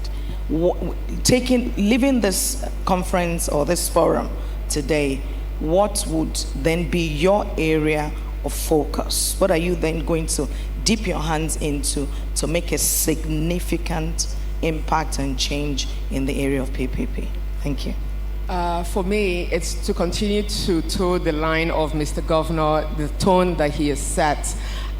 Leaving this conference or this forum today, what would then be your area of focus? What are you then going to dip your hands into to make a significant impact and change in the area of PPP? Thank you. For me, it's to continue to toe the line of Mr. Governor, the tone that he has set,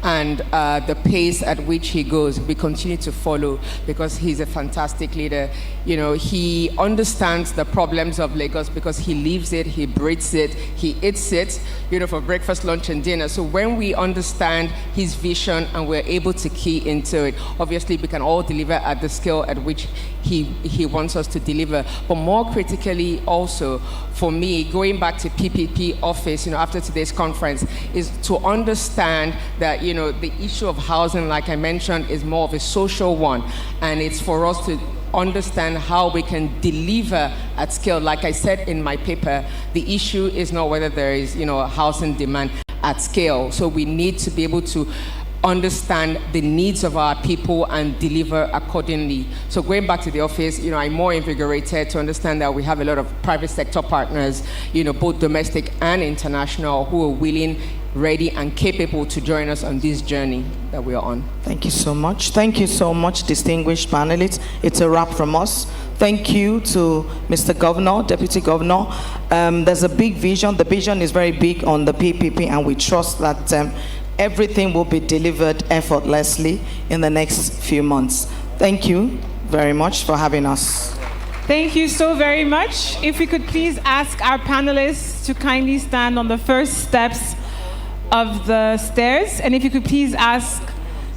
and the pace at which he goes, we continue to follow because he's a fantastic leader. You know, he understands the problems of Lagos because he lives it, he breathes it, he eats it, you know, for breakfast, lunch, and dinner. So when we understand his vision and we're able to key into it, obviously we can all deliver at the scale at which he wants us to deliver. But more critically also, for me, going back to PPP office, you know, after today's conference, is to understand that, you know, the issue of housing, like I mentioned, is more of a social one. And it's for us to understand how we can deliver at scale. Like I said in my paper, the issue is not whether there is, you know, a housing demand at scale. So we need to be able to understand the needs of our people and deliver accordingly. So going back to the office, you know, I'm more invigorated to understand that we have a lot of private sector partners, you know, both domestic and international, who are willing, ready, and capable to join us on this journey that we are on. Thank you so much. Thank you so much, distinguished panelists. It's a wrap from us. Thank you to Mr. Governor, Deputy Governor. There's a big vision. The vision is very big on the PPP, and we trust that everything will be delivered effortlessly in the next few months. Thank you very much for having us. Thank you so very much. If we could please ask our panelists to kindly stand on the first steps of the stairs, and if you could please ask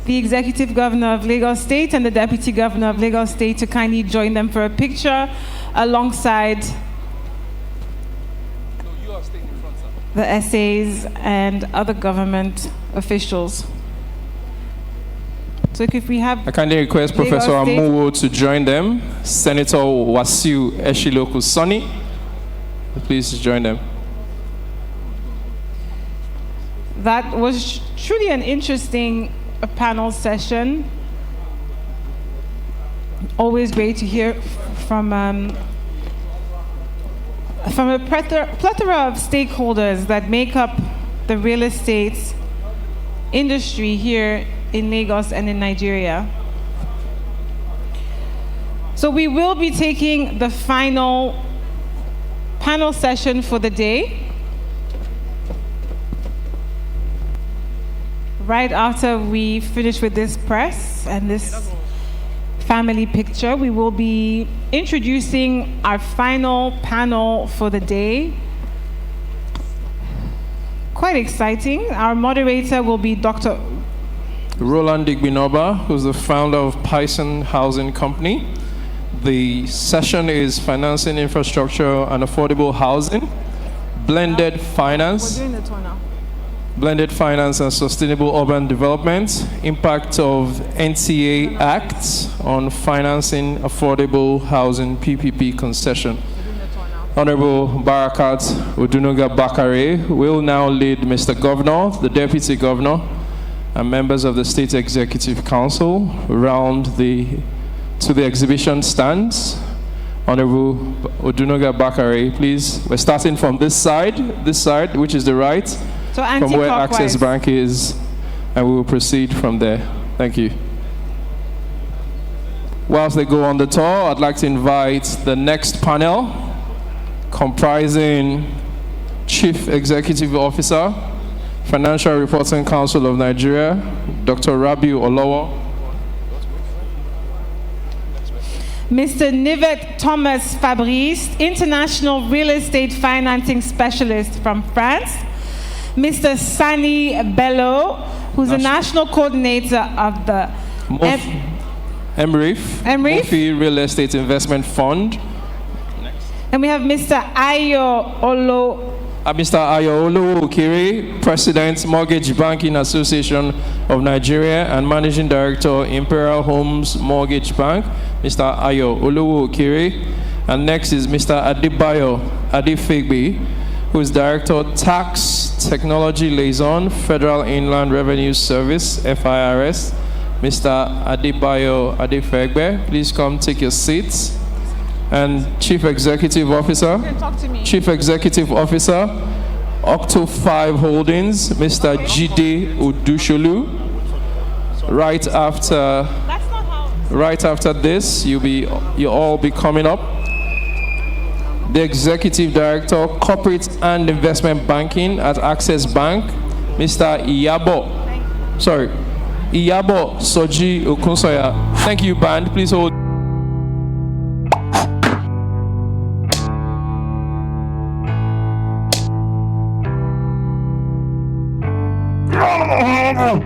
the Executive Governor of Lagos State and the Deputy Governor of Lagos State to kindly join them for a picture alongside the essays and other government officials. So if we have... I kindly request Professor Amuwo to join them. Senator Wasiu Eshiloku Sonny, please join them. That was truly an interesting panel session. Always great to hear from a plethora of stakeholders that make up the real estate industry here in Lagos and in Nigeria. So we will be taking the final panel session for the day. right after we finish with this press and this family picture, we will be introducing our final panel for the day. Quite exciting. Our moderator will be Dr. Roland Digbinoba, who's the founder of Python Housing Company. The session is Financing Infrastructure and Affordable Housing, Blended Finance, Blended Finance and Sustainable Urban Development, Impact of NTA Act on Financing Affordable Housing PPP Concession. Honorable Barakat Odunuga Bakare will now lead Mr. Governor, the Deputy Governor, and members of the State Executive Council around to the exhibition stands. Honorable Odunuga Bakare, please. We're starting from this side, which is the right, so from where Access Bank is, and we will proceed from there. Thank you. Whilst they go on the tour, I'd like to invite the next panel, comprising Chief Executive Officer, Financial Reporting Council of Nigeria, Dr. Rabiu Olowo. Mr. Nivet Thomas Fabrice, International Real Estate Financing Specialist from France. Mr. Sani Bello, who's the National Coordinator of the Mofi Real Estate Investment Fund. And we have Mr. Ayo Olu Okiri, President, Mortgage Banking Association of Nigeria and Managing Director, Imperial Homes Mortgage Bank, Mr. Ayo Olu Okiri. And next is Mr. Adibayo Adifigbe, who is Director, Tax Technology Liaison, Federal Inland Revenue Service, FIRS. Mr. Adibayo Adifigbe, please come take your seats. And Chief Executive Officer, Octo 5 Holdings, Mr. Jide Odusholu. Right after this, you'll all be coming up. The Executive Director, Corporate and Investment Banking at Access Bank, Mr. Iyabo Soji Okunsoya. Thank you, band. Please hold. Oh,